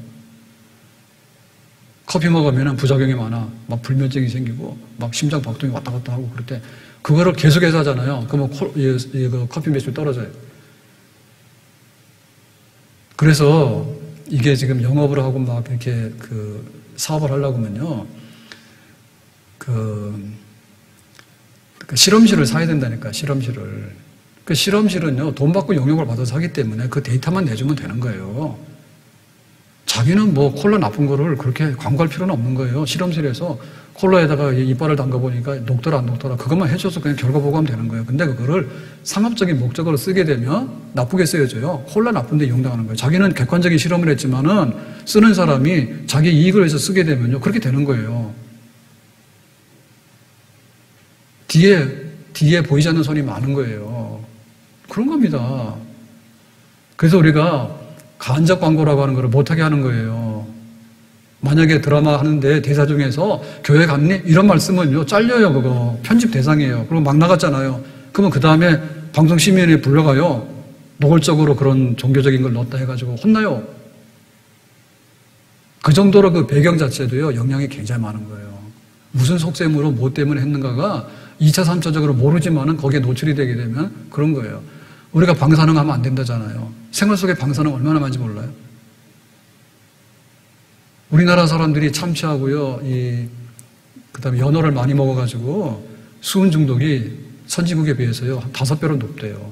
커피 먹으면 부작용이 많아. 막 불면증이 생기고 막 심장 박동이 왔다 갔다 하고 그럴 때 그거를 계속해서 하잖아요. 그러면 커피 매출 떨어져요. 그래서 이게 지금 영업을 하고 막 이렇게 그 사업을 하려고 하면요. 그 실험실을 사야 된다니까, 실험실을. 그 실험실은요, 돈 받고 용역을 받아서 하기 때문에 그 데이터만 내주면 되는 거예요. 자기는 뭐 콜라 나쁜 거를 그렇게 광고할 필요는 없는 거예요. 실험실에서 콜라에다가 이빨을 담가보니까 녹더라 안 녹더라 그것만 해줘서 그냥 결과 보고하면 되는 거예요. 근데 그거를 상업적인 목적으로 쓰게 되면 나쁘게 쓰여져요. 콜라 나쁜데 이용당하는 거예요. 자기는 객관적인 실험을 했지만은 쓰는 사람이 자기 이익을 위해서 쓰게 되면요, 그렇게 되는 거예요. 뒤에 보이지 않는 손이 많은 거예요. 그런 겁니다. 그래서 우리가 간접 광고라고 하는 걸 못하게 하는 거예요. 만약에 드라마 하는데 대사 중에서 교회 갔니? 이런 말 쓰면요, 잘려요, 그거. 편집 대상이에요. 그리고 막 나갔잖아요. 그러면 그 다음에 방송심의위원회에 불러가요. 노골적으로 그런 종교적인 걸 넣었다 해가지고 혼나요. 그 정도로 그 배경 자체도요, 영향이 굉장히 많은 거예요. 무슨 속셈으로 뭐 때문에 했는가가 2차, 3차적으로 모르지만은 거기에 노출이 되게 되면 그런 거예요. 우리가 방사능하면 안 된다잖아요. 생활 속에 방사능 얼마나 많은지 몰라요? 우리나라 사람들이 참치하고요, 그 다음에 연어를 많이 먹어가지고 수은 중독이 선진국에 비해서요, 한 5배로 높대요.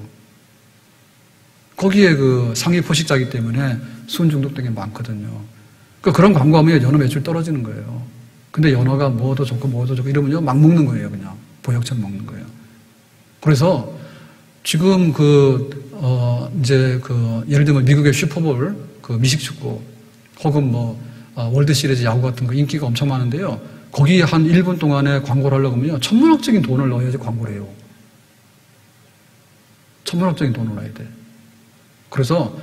거기에 그 상위 포식자이기 때문에 수은 중독 등이 많거든요. 그러니까 그런 광고하면 연어 매출 떨어지는 거예요. 근데 연어가 뭐도 좋고 뭐도 좋고 이러면요, 막 먹는 거예요, 그냥. 보약처럼 먹는 거예요. 그래서 지금 예를 들면 미국의 슈퍼볼, 그 미식축구, 혹은 월드시리즈 야구 같은 거 인기가 엄청 많은데요. 거기 한 1분 동안에 광고를 하려고 하면요, 천문학적인 돈을 넣어야지 광고를 해요. 천문학적인 돈을 넣어야 돼. 그래서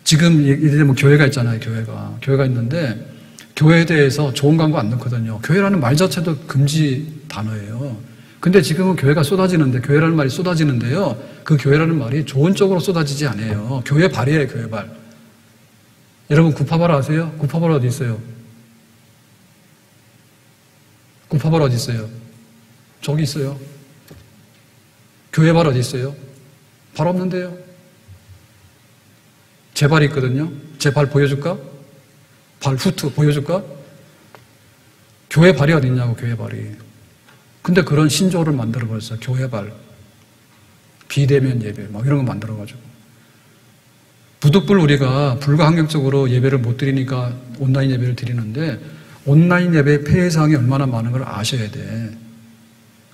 지금 예를 들면 교회가 있잖아요, 교회가 있는데 교회에 대해서 좋은 광고 안 넣거든요. 교회라는 말 자체도 금지 단어예요. 근데 지금은 교회가 쏟아지는데, 교회라는 말이 쏟아지는데요, 그 교회라는 말이 좋은 쪽으로 쏟아지지 않아요. 교회 발이에요, 교회 발. 여러분, 구파발 아세요? 구파발 어디 있어요? 구파발 어디 있어요? 저기 있어요. 교회 발 어디 있어요? 발 없는데요. 제 발이 있거든요. 제 발 보여줄까? 발 후트 보여줄까? 교회 발이 어디 있냐고, 교회 발이. 근데 그런 신조어를 만들어버렸어요. 교회발, 비대면 예배, 뭐 이런 거 만들어가지고. 부득불 우리가 불가항력적으로 예배를 못 드리니까 온라인 예배를 드리는데 온라인 예배의 폐해사항이 얼마나 많은 걸 아셔야 돼.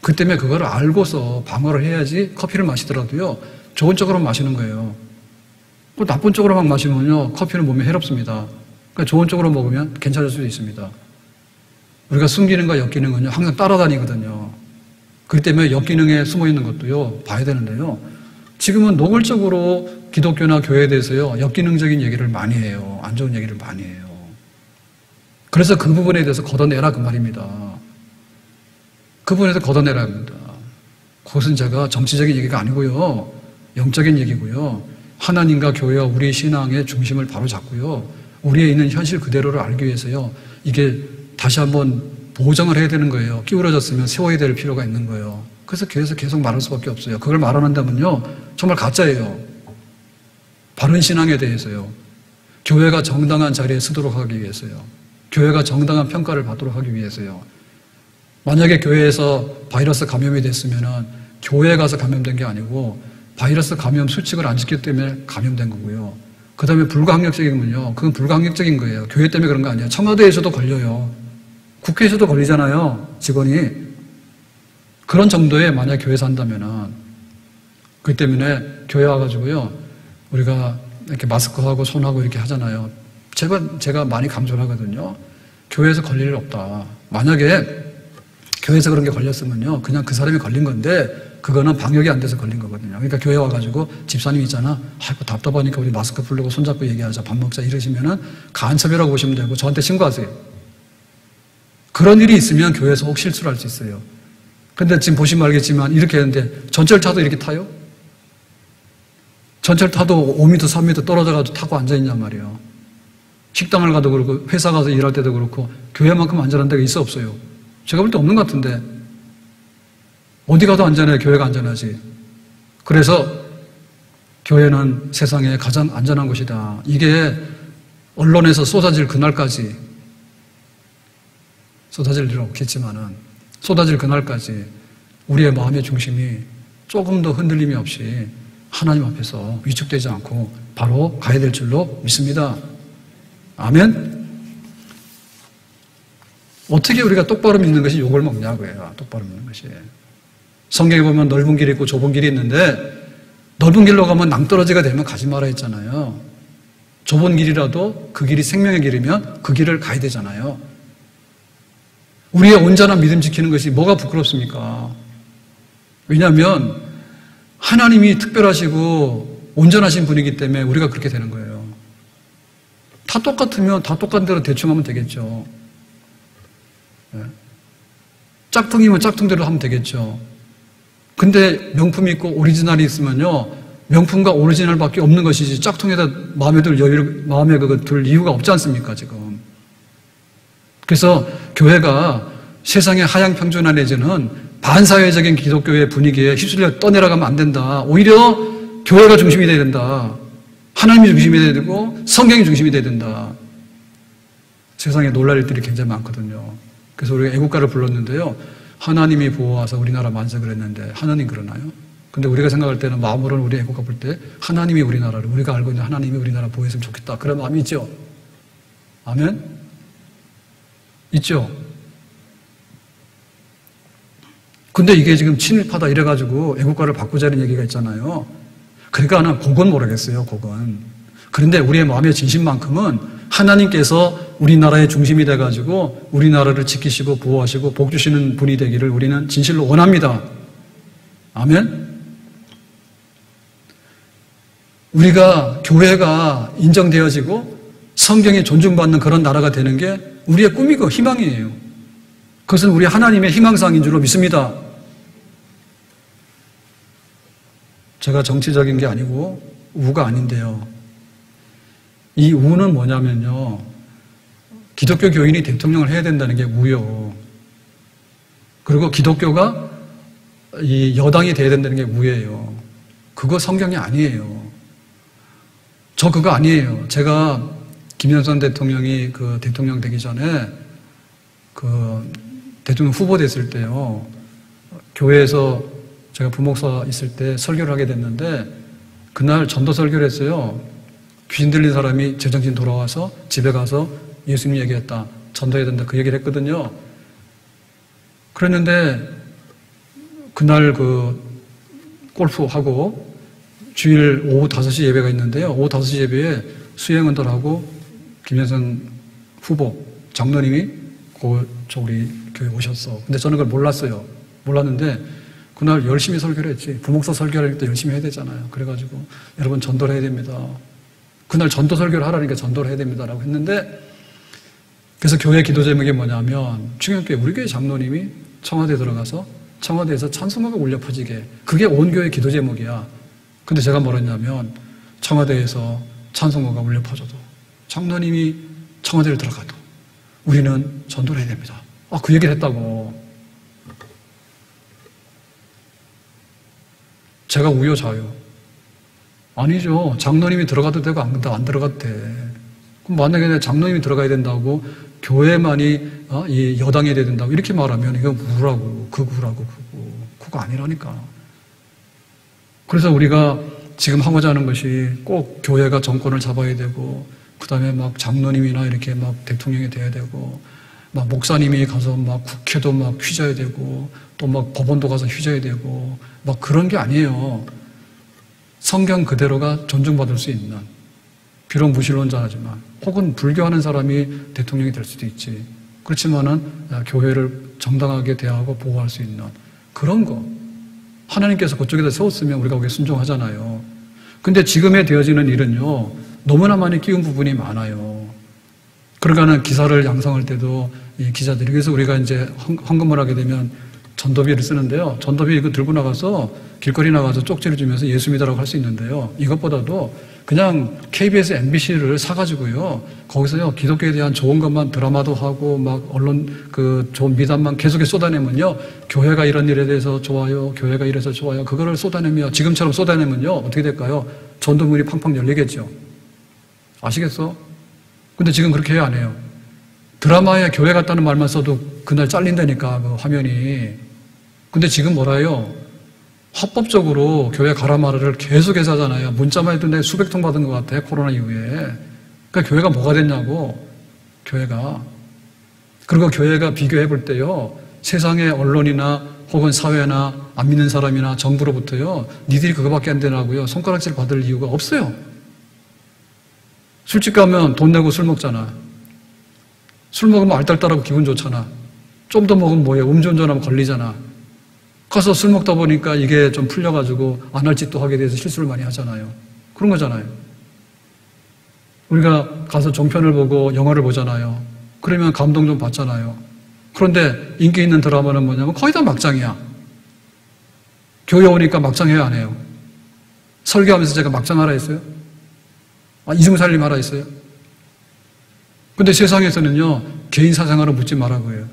그 때문에 그걸 알고서 방어를 해야지. 커피를 마시더라도요, 좋은 쪽으로 마시는 거예요. 나쁜 쪽으로만 마시면요, 커피는 몸에 해롭습니다. 그러니까 좋은 쪽으로 먹으면 괜찮을 수도 있습니다. 우리가 순기능과 역기능은요, 항상 따라다니거든요. 그렇기 때문에 역기능에 숨어 있는 것도요, 봐야 되는데요. 지금은 노골적으로 기독교나 교회에 대해서요, 역기능적인 얘기를 많이 해요. 안 좋은 얘기를 많이 해요. 그래서 그 부분에 대해서 걷어내라 그 말입니다. 그 부분에서 걷어내라 합니다. 그것은 제가 정치적인 얘기가 아니고요, 영적인 얘기고요, 하나님과 교회와 우리 신앙의 중심을 바로 잡고요, 우리에 있는 현실 그대로를 알기 위해서요, 이게 다시 한번 보정을 해야 되는 거예요. 기울어졌으면 세워야 될 필요가 있는 거예요. 그래서 교회에서 계속 말할 수밖에 없어요. 그걸 말하는다면요, 정말 가짜예요. 바른 신앙에 대해서요, 교회가 정당한 자리에 서도록 하기 위해서요, 교회가 정당한 평가를 받도록 하기 위해서요. 만약에 교회에서 바이러스 감염이 됐으면은 교회에 가서 감염된 게 아니고 바이러스 감염 수칙을 안 지켰기 때문에 감염된 거고요. 그 다음에 불가항력적인 건요, 그건 불가항력적인 거예요. 교회 때문에 그런 거 아니에요. 청와대에서도 걸려요. 국회에서도 걸리잖아요, 직원이. 그런 정도에 만약 교회에서 한다면은, 그렇기 때문에 교회 와가지고요, 우리가 이렇게 마스크하고 손하고 이렇게 하잖아요. 제가 많이 강조를 하거든요. 교회에서 걸릴 일 없다. 만약에 교회에서 그런 게 걸렸으면요, 그냥 그 사람이 걸린 건데, 그거는 방역이 안 돼서 걸린 거거든요. 그러니까 교회 와가지고 집사님 있잖아, 아이고 답답하니까 우리 마스크 풀고 손잡고 얘기하자, 밥 먹자, 이러시면은 간첩이라고 보시면 되고 저한테 신고하세요. 그런 일이 있으면 교회에서 혹 실수를 할 수 있어요. 근데 지금 보시면 알겠지만 이렇게 했는데 전철 타도 이렇게 타요? 전철 타도 5m, 3m 떨어져가지고 타고 앉아있냔 말이에요. 식당을 가도 그렇고 회사 가서 일할 때도 그렇고 교회만큼 안전한 데가 있어 없어요? 제가 볼 때 없는 것 같은데. 어디 가도 안전해, 교회가 안전하지. 그래서 교회는 세상에 가장 안전한 곳이다. 이게 언론에서 쏟아질 그날까지, 쏟아질 일은 없겠지만은, 쏟아질 그날까지 우리의 마음의 중심이 조금 더 흔들림이 없이 하나님 앞에서 위축되지 않고 바로 가야 될 줄로 믿습니다. 아멘? 어떻게 우리가 똑바로 믿는 것이 욕을 먹냐고요. 똑바로 믿는 것이. 성경에 보면 넓은 길이 있고 좁은 길이 있는데, 넓은 길로 가면 낭떠러지가 되면 가지 마라 했잖아요. 좁은 길이라도 그 길이 생명의 길이면 그 길을 가야 되잖아요. 우리의 온전한 믿음 지키는 것이 뭐가 부끄럽습니까? 왜냐하면 하나님이 특별하시고 온전하신 분이기 때문에 우리가 그렇게 되는 거예요. 다 똑같으면 다 똑같은 대로 대충 하면 되겠죠. 짝퉁이면 짝퉁대로 하면 되겠죠. 근데 명품이 있고 오리지널이 있으면요, 명품과 오리지널밖에 없는 것이지 짝퉁에다 마음에 둘 이유가 없지 않습니까, 지금. 그래서 교회가 세상의 하향 평준화 내지는 반사회적인 기독교의 분위기에 휩쓸려 떠내려가면 안 된다. 오히려 교회가 중심이 돼야 된다. 하나님이 중심이 돼야 되고 성경이 중심이 돼야 된다. 세상에 놀랄 일들이 굉장히 많거든요. 그래서 우리가 애국가를 불렀는데요, 하나님이 보호하사 우리나라 만석을 했는데 하나님 그러나요? 근데 우리가 생각할 때는 마음으로는 우리 애국가 볼 때 하나님이 우리나라를, 우리가 알고 있는 하나님이 우리나라 보호했으면 좋겠다, 그런 마음이 있죠? 아멘? 있죠? 근데 이게 지금 친일파다 이래가지고 애국가를 바꾸자는 얘기가 있잖아요. 그러니까는 그건 모르겠어요, 그건. 그런데 우리의 마음의 진심만큼은 하나님께서 우리나라의 중심이 돼가지고 우리나라를 지키시고 보호하시고 복 주시는 분이 되기를 우리는 진실로 원합니다. 아멘? 우리가 교회가 인정되어지고 성경이 존중받는 그런 나라가 되는 게 우리의 꿈이고 희망이에요. 그것은 우리 하나님의 희망사항인 줄로 믿습니다. 제가 정치적인 게 아니고 우가 아닌데요, 이 우는 뭐냐면요, 기독교 교인이 대통령을 해야 된다는 게 우요. 그리고 기독교가 이 여당이 돼야 된다는 게 우예요. 그거 성경이 아니에요. 저 그거 아니에요. 제가 김영삼 대통령이 대통령 되기 전에 대통령 후보 됐을 때요, 교회에서 제가 부목사 있을 때 설교를 하게 됐는데 그날 전도 설교를 했어요. 귀신 들린 사람이 제정신 돌아와서 집에 가서 예수님 얘기했다. 전도해야 된다. 그 얘기를 했거든요. 그랬는데 그날 골프하고 주일 오후 5시 예배가 있는데요. 오후 5시 예배에 수행원들하고 김현성 후보 장로님이 우리 교회 오셨어. 근데 저는 그걸 몰랐어요. 몰랐는데 그날 열심히 설교를 했지. 부목사 설교할 때 열심히 해야 되잖아요. 그래가지고 여러분 전도를 해야 됩니다. 그날 전도 설교를 하라니까 전도를 해야 됩니다라고 했는데 그래서 교회 기도 제목이 뭐냐면 충영교회 우리 교회 장로님이 청와대에 들어가서 청와대에서 찬송가가 울려 퍼지게 그게 온 교회 기도 제목이야. 근데 제가 뭐라 했냐면 청와대에서 찬송가가 울려 퍼져도 장로님이 청와대를 들어가도 우리는 전도를 해야 됩니다. 그 얘기를 했다고. 제가 우여자유. 아니죠. 장로님이 들어가도 되고 안 들어가도 돼. 그럼 만약에 장로님이 들어가야 된다고 교회만이 이 여당이 돼야 된다고 이렇게 말하면 이거 뭐라고 그거 아니라니까. 그래서 우리가 지금 하고자 하는 것이 꼭 교회가 정권을 잡아야 되고 그 다음에 막 장로님이나 이렇게 막 대통령이 돼야 되고 막 목사님이 가서 막 국회도 막 휘저어야 되고 또 막 법원도 가서 휘저어야 되고 막 그런 게 아니에요. 성경 그대로가 존중받을 수 있는, 비록 무신론자지만 혹은 불교하는 사람이 대통령이 될 수도 있지. 그렇지만은 교회를 정당하게 대하고 보호할 수 있는 그런 거. 하나님께서 그쪽에다 세웠으면 우리가 거기에 순종하잖아요. 근데 지금에 되어지는 일은요, 너무나 많이 끼운 부분이 많아요. 그러니까는 기사를 양성할 때도 이 기자들이, 그래서 우리가 이제 헌금을 하게 되면 전도비를 쓰는데요. 전도비 이거 들고 나가서 길거리 나가서 쪽지를 주면서 예수 믿으라고 할 수 있는데요. 이것보다도 그냥 KBS, MBC를 사가지고요. 거기서요, 기독교에 대한 좋은 것만 드라마도 하고 막 언론 좋은 미담만 계속해 쏟아내면요. 교회가 이런 일에 대해서 좋아요. 교회가 이래서 좋아요. 그거를 쏟아내며 지금처럼 쏟아내면요. 어떻게 될까요? 전도문이 팡팡 열리겠죠. 아시겠어? 근데 지금 그렇게 해야 안 해요. 드라마에 교회 갔다는 말만 써도 그날 잘린다니까, 그 화면이. 근데 지금 뭐라 해요? 합법적으로 교회 가라 말을 계속해서 하잖아요. 문자만 해도 내 수백 통 받은 것 같아, 코로나 이후에. 그러니까 교회가 뭐가 됐냐고, 교회가. 그리고 교회가 비교해 볼 때요, 세상의 언론이나 혹은 사회나 안 믿는 사람이나 정부로부터요, 니들이 그거밖에 안 되나고요, 손가락질 받을 이유가 없어요. 술집 가면 돈 내고 술 먹잖아. 술 먹으면 알딸딸하고 기분 좋잖아. 좀 더 먹으면 뭐예요? 음주운전하면 걸리잖아. 가서 술 먹다 보니까 이게 좀 풀려가지고 안 할 짓도 하게 돼서 실수를 많이 하잖아요. 그런 거잖아요. 우리가 가서 종편을 보고 영화를 보잖아요. 그러면 감동 좀 받잖아요. 그런데 인기 있는 드라마는 뭐냐면 거의 다 막장이야. 교회 오니까 막장 해야 안 해요. 설교하면서 제가 막장 하라 했어요? 이중살림 하라 했어요? 근데 세상에서는요, 개인 사생활을 묻지 말라고 해요.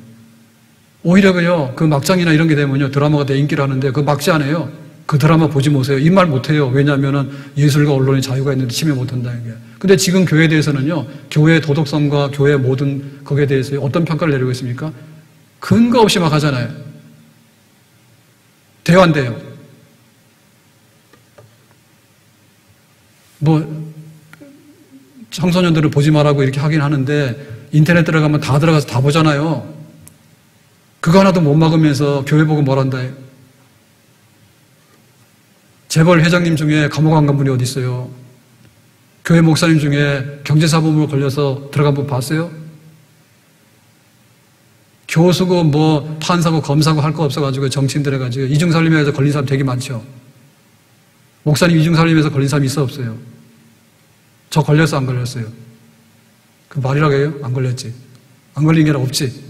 오히려 그 막장이나 이런 게 되면요, 드라마가 대 인기를 하는데 그거 막지 않아요. 그 드라마 보지 마세요. 이 말 못해요. 왜냐하면은 예술과 언론의 자유가 있는데 침해 못한다는 게. 근데 지금 교회에 대해서는요, 교회의 도덕성과 교회의 모든 거기에 대해서 어떤 평가를 내리고 있습니까? 근거 없이 막 하잖아요. 돼요, 안 돼요? 청소년들을 보지 말라고 이렇게 하긴 하는데 인터넷 들어가면 다 들어가서 다 보잖아요. 그거 하나도 못 막으면서 교회 보고 뭘 한다요? 재벌 회장님 중에 감옥 안 간 분이 어디 있어요? 교회 목사님 중에 경제사범으로 걸려서 들어간 분 봤어요? 교수고 판사고 검사고 할 거 없어가지고 정치인들 해가지고 이중살림에서 걸린 사람 되게 많죠. 목사님 이중살림에서 걸린 사람 있어 없어요? 저 걸렸어 안 걸렸어요? 그 말이라고 해요? 안 걸렸지. 안 걸린 게 없지.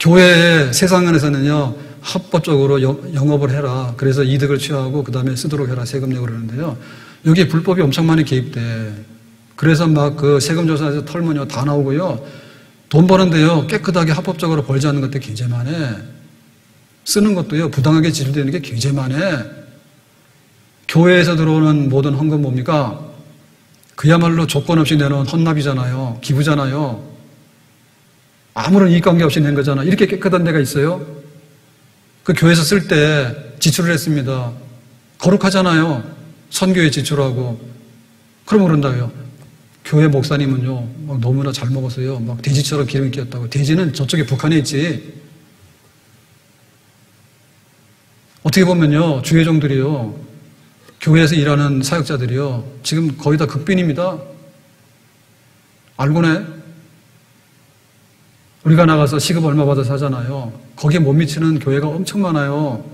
교회의 세상 안에서는요, 합법적으로 영업을 해라. 그래서 이득을 취하고 그 다음에 쓰도록 해라. 세금 내고 그러는데요. 여기에 불법이 엄청 많이 개입돼. 그래서 막 그 세금 조사에서 털면요 다 나오고요. 돈 버는데요 깨끗하게 합법적으로 벌지 않는 것도 굉장히 많아. 쓰는 것도요 부당하게 지출되는 게 굉장히 많아. 교회에서 들어오는 모든 헌금 뭡니까? 그야말로 조건 없이 내놓은 헌납이잖아요. 기부잖아요. 아무런 이익관계 없이 낸 거잖아. 이렇게 깨끗한 데가 있어요? 그 교회에서 쓸 때 지출을 했습니다. 거룩하잖아요. 선교에 지출하고. 그럼 그런다고요. 교회 목사님은요, 막 너무나 잘 먹었어요. 막 돼지처럼 기름이 끼었다고. 돼지는 저쪽에 북한에 있지. 어떻게 보면요, 주회종들이요, 교회에서 일하는 사역자들이요, 지금 거의 다 극빈입니다. 알고네? 우리가 나가서 시급 얼마 받아서 하잖아요. 거기에 못 미치는 교회가 엄청 많아요.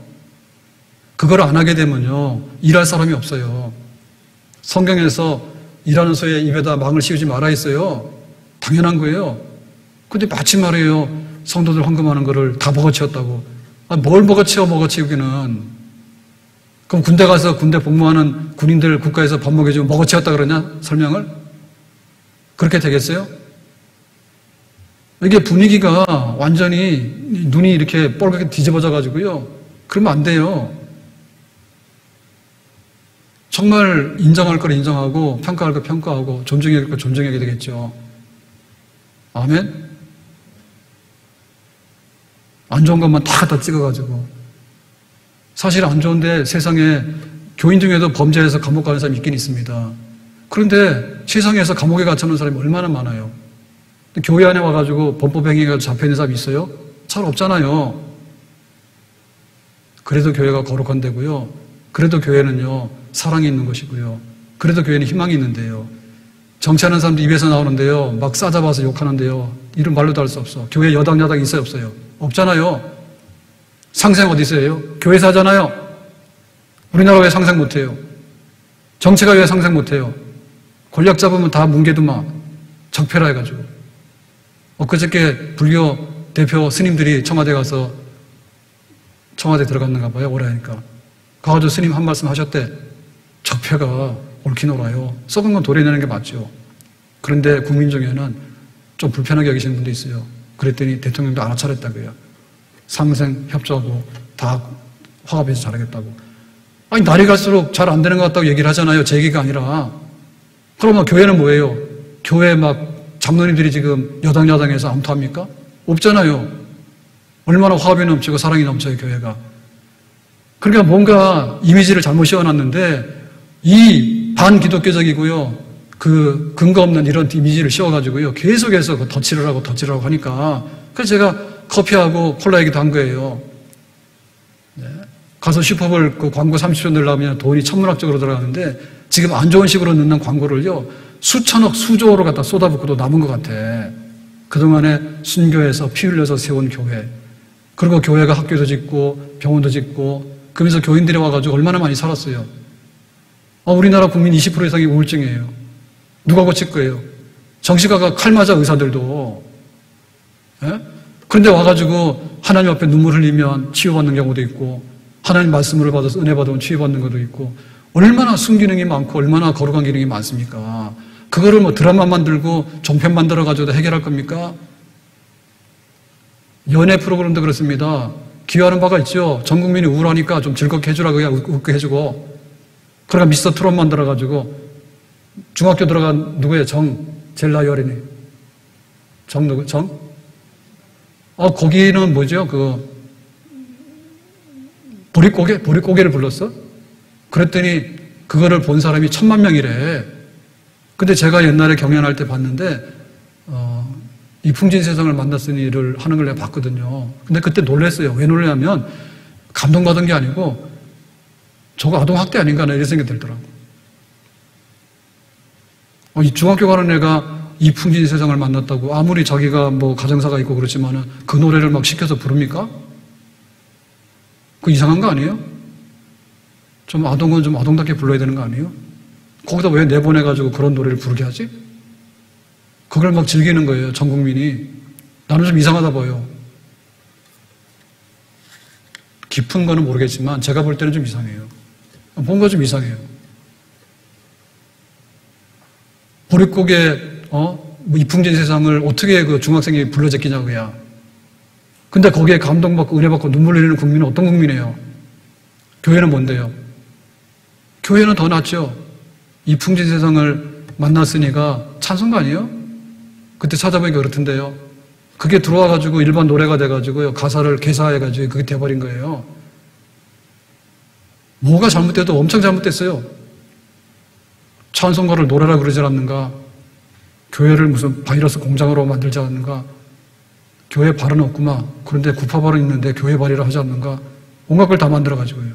그걸 안 하게 되면요, 일할 사람이 없어요. 성경에서 일하는 소에 입에다 망을 씌우지 말아 있어요. 당연한 거예요. 근데 마침 말이에요, 성도들 헌금하는 거를 다 먹어치웠다고. 뭘 먹어치우기는. 그럼 군대 가서 군대 복무하는 군인들 국가에서 밥 먹여주고 먹어치웠다 그러냐? 설명을? 그렇게 되겠어요? 이게 분위기가 완전히 눈이 이렇게 뻘겋게 뒤집어져 가지고요. 그러면 안 돼요. 정말 인정할 걸 인정하고 평가할 걸 평가하고 존중해야 할 걸 존중해야 되겠죠. 아멘? 안 좋은 것만 다 갖다 찍어가지고. 사실 안 좋은데 세상에 교인 중에도 범죄해서 감옥 가는 사람이 있긴 있습니다. 그런데 세상에서 감옥에 갇혀놓은 사람이 얼마나 많아요. 교회 안에 와가지고 범법행위가 잡혀있는 사람이 있어요? 잘 없잖아요. 그래도 교회가 거룩한 데고요. 그래도 교회는요, 사랑이 있는 것이고요. 그래도 교회는 희망이 있는데요. 정치하는 사람도 입에서 나오는데요, 막 싸잡아서 욕하는데요, 이런 말로도 할 수 없어. 교회 여당 야당 있어요 없어요? 없잖아요. 상생 어디 있어요? 교회에서 하잖아요. 우리나라 왜 상생 못해요? 정치가 왜 상생 못해요? 권력 잡으면 다 뭉개두마 적폐라 해가지고. 엊그저께 불교 대표 스님들이 청와대 가서 청와대 들어갔는가 봐요. 오라니까. 가가지고 스님 한 말씀 하셨대. 적폐가 옳긴 옳아요. 썩은 건 도려내는 게 맞죠. 그런데 국민 중에는 좀 불편하게 여기시는 분도 있어요. 그랬더니 대통령도 알아차렸다고요. 상생 협조하고 다 화합해서 잘하겠다고. 아니, 날이 갈수록 잘 안 되는 것 같다고 얘기를 하잖아요. 제 얘기가 아니라. 그러면 교회는 뭐예요? 교회 막 장로님들이 지금 여당야당해서 암투합니까? 없잖아요. 얼마나 화합이 넘치고 사랑이 넘쳐요, 교회가. 그러니까 뭔가 이미지를 잘못 씌워놨는데 이 반기독교적이고요, 그 근거 없는 이런 이미지를 씌워가지고요, 계속해서 그 덧칠을 하고 하니까. 그래서 제가 커피하고 콜라 얘기도 한 거예요. 네. 가서 슈퍼볼 그 광고 30초 넣으려면 돈이 천문학적으로 들어가는데 지금 안 좋은 식으로 넣는 광고를요, 수천억, 수조로 갖다 쏟아붓고도 남은 것 같아. 그동안에 순교해서 피 흘려서 세운 교회. 그리고 교회가 학교도 짓고 병원도 짓고 그러면서 교인들이 와가지고 얼마나 많이 살았어요. 우리나라 국민 20% 이상이 우울증이에요. 누가 고칠 거예요? 정신과가 칼 맞아, 의사들도. 예? 그런데 와가지고 하나님 앞에 눈물 흘리면 치유받는 경우도 있고, 하나님 말씀을 받아서 은혜 받으면 치유받는 것도 있고, 얼마나 순기능이 많고 얼마나 거룩한 기능이 많습니까? 그거를 뭐 드라마 만들고 종편 만들어가지고 해결할 겁니까? 연애 프로그램도 그렇습니다. 기여하는 바가 있죠. 전 국민이 우울하니까 좀 즐겁게 해주라고 그냥 웃게 해주고. 그러니까 미스터 트롯 만들어가지고 중학교 들어간 누구예요? 제일 나이 어린이. 누구? 거기는 뭐죠? 보릿고개를 불렀어? 그랬더니 그거를 본 사람이 1000만 명이래. 근데 제가 옛날에 경연할 때 봤는데, 이 풍진 세상을 만났으니를 하는 걸 내가 봤거든요. 근데 그때 놀랐어요. 왜 놀랐냐면, 감동받은 게 아니고, 저거 아동학대 아닌가, 이런 생각이 들더라고. 이 중학교 가는 애가 이 풍진 세상을 만났다고, 아무리 자기가 뭐 가정사가 있고 그렇지만은 그 노래를 막 시켜서 부릅니까? 그거 이상한 거 아니에요? 좀 아동은 좀 아동답게 불러야 되는 거 아니에요? 거기다 왜 내보내가지고 그런 노래를 부르게 하지? 그걸 막 즐기는 거예요, 전 국민이. 나는 좀 이상하다 보여. 깊은 거는 모르겠지만 제가 볼 때는 좀 이상해요. 뭔가 좀 이상해요. 보릿고개, 이풍진 세상을 어떻게 그 중학생이 불러 제끼냐고요. 근데 거기에 감동받고 은혜받고 눈물 흘리는 국민은 어떤 국민이에요? 교회는 뭔데요? 교회는 더 낫죠. 이 풍진 세상을 만났으니까 찬송가 아니에요? 그때 찾아보니까 그렇던데요. 그게 들어와가지고 일반 노래가 돼가지고요. 가사를 개사해가지고 그게 돼버린 거예요. 뭐가 잘못돼도 엄청 잘못됐어요. 찬송가를 노래라 그러지 않는가? 교회를 무슨 바이러스 공장으로 만들지 않는가? 교회 발은 없구만. 그런데 구파 발은 있는데 교회 발이라 하지 않는가? 온갖 걸 다 만들어가지고요.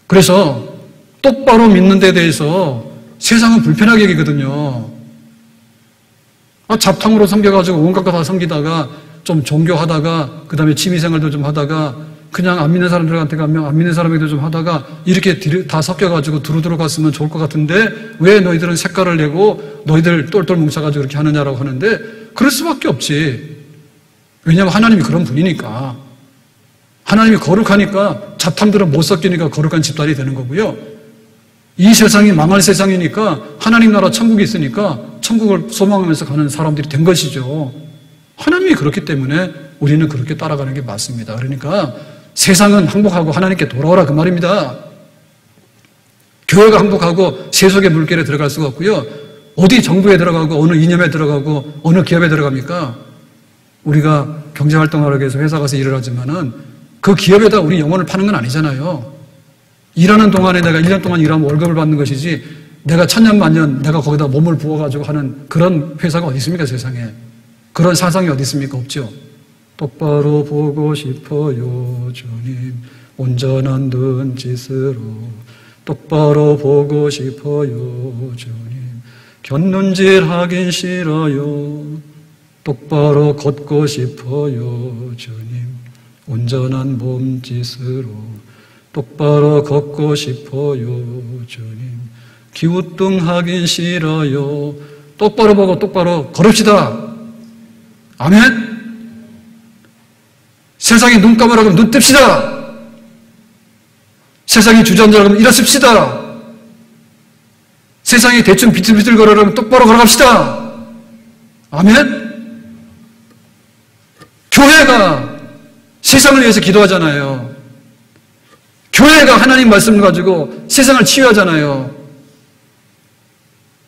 그래서 똑바로 믿는 데 대해서 세상은 불편하게 여기거든요. 잡탕으로 섬겨가지고 온갖 거 다 섬기다가 좀 종교하다가 그 다음에 취미생활도 좀 하다가 그냥 안 믿는 사람들한테 가면 안 믿는 사람에게도 좀 하다가 이렇게 다 섞여가지고 두루두루 갔으면 좋을 것 같은데 왜 너희들은 색깔을 내고 너희들 똘똘 뭉쳐가지고 그렇게 하느냐라고 하는데 그럴 수밖에 없지. 왜냐하면 하나님이 그런 분이니까. 하나님이 거룩하니까 잡탕들은 못 섞이니까 거룩한 집단이 되는 거고요. 이 세상이 망할 세상이니까 하나님 나라 천국이 있으니까 천국을 소망하면서 가는 사람들이 된 것이죠. 하나님이 그렇기 때문에 우리는 그렇게 따라가는 게 맞습니다. 그러니까 세상은 항복하고 하나님께 돌아오라 그 말입니다. 교회가 항복하고 세속의 물결에 들어갈 수가 없고요. 어디 정부에 들어가고 어느 이념에 들어가고 어느 기업에 들어갑니까? 우리가 경제활동하기 위해서 회사 가서 일을 하지만은 그 기업에다 우리 영혼을 파는 건 아니잖아요. 일하는 동안에 내가 1년 동안 일하면 월급을 받는 것이지 내가 천년만년 내가 거기다 몸을 부어가지고 하는 그런 회사가 어디 있습니까, 세상에. 그런 사상이 어디 있습니까? 없죠. 똑바로 보고 싶어요, 주님. 온전한 눈짓으로 똑바로 보고 싶어요, 주님. 곁눈질하긴 싫어요. 똑바로 걷고 싶어요, 주님. 온전한 몸짓으로 똑바로 걷고 싶어요, 주님. 기우뚱하긴 싫어요. 똑바로 보고 똑바로 걸읍시다. 아멘? 세상이 눈 감으라고 하면 눈 뜹시다. 세상이 주저앉으라고 하면 일어섭시다. 세상이 대충 비틀비틀 걸으라면 똑바로 걸어갑시다. 아멘? 교회가 세상을 위해서 기도하잖아요. 교회가 하나님 말씀을 가지고 세상을 치유하잖아요.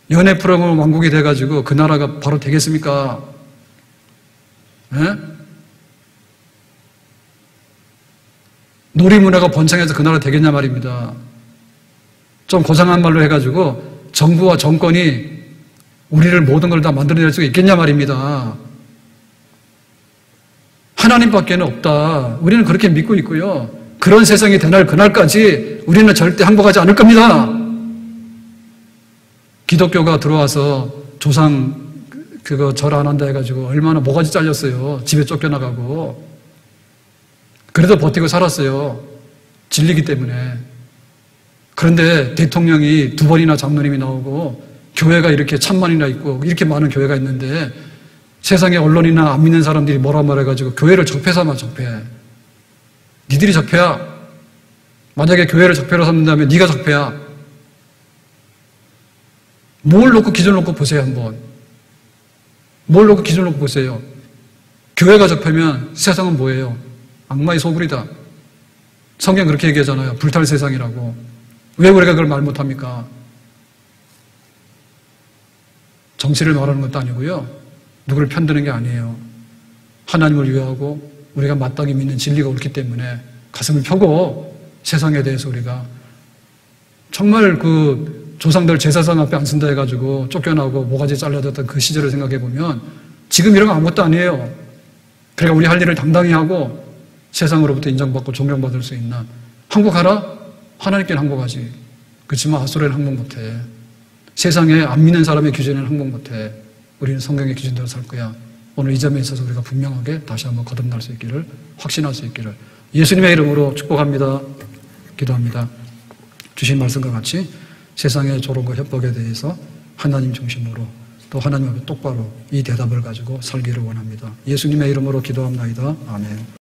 연애 프로그램 왕국이 돼가지고 그 나라가 바로 되겠습니까? 네? 놀이문화가 번창해서 그 나라 되겠냐 말입니다. 좀 고상한 말로 해가지고 정부와 정권이 우리를 모든 걸 다 만들어낼 수 있겠냐 말입니다. 하나님밖에는 없다. 우리는 그렇게 믿고 있고요. 그런 세상이 되날 그날까지 우리는 절대 항복하지 않을 겁니다. 기독교가 들어와서 조상 그거 절 안 한다 해가지고 얼마나 모가지 잘렸어요. 집에 쫓겨나가고. 그래도 버티고 살았어요. 진리기 때문에. 그런데 대통령이 2번이나 장로님이 나오고 교회가 이렇게 1000만이나 있고 이렇게 많은 교회가 있는데 세상에 언론이나 안 믿는 사람들이 뭐라 말해가지고 교회를 적폐삼아 적폐. 니들이 적폐야. 만약에 교회를 적폐로 삼는다면 네가 적폐야. 뭘 놓고 기준 놓고 보세요 한번. 뭘 놓고 기준 놓고 보세요. 교회가 적폐면 세상은 뭐예요? 악마의 소굴이다. 성경 그렇게 얘기하잖아요. 불탈 세상이라고. 왜 우리가 그걸 말 못합니까? 정치를 말하는 것도 아니고요. 누구를 편드는 게 아니에요. 하나님을 위하고 우리가 마땅히 믿는 진리가 옳기 때문에 가슴을 펴고 세상에 대해서 우리가 정말 그 조상들 제사상 앞에 안 쓴다 해가지고 쫓겨나고 모가지 잘라졌던 그 시절을 생각해 보면 지금 이런 거 아무것도 아니에요. 그러니까 우리 할 일을 당당히 하고 세상으로부터 인정받고 존경받을 수 있는 항복하라? 하나님께는 항복하지. 그렇지만 핫소리는 항복 못해. 세상에 안 믿는 사람의 기준에는 항복 못해. 우리는 성경의 기준대로 살 거야. 오늘 이 점에 있어서 우리가 분명하게 다시 한번 거듭날 수 있기를, 확신할 수 있기를 예수님의 이름으로 축복합니다. 기도합니다. 주신 말씀과 같이 세상의 조롱과 협박에 대해서 하나님 중심으로 또 하나님 앞에 똑바로 이 대답을 가지고 살기를 원합니다. 예수님의 이름으로 기도합나이다. 아멘.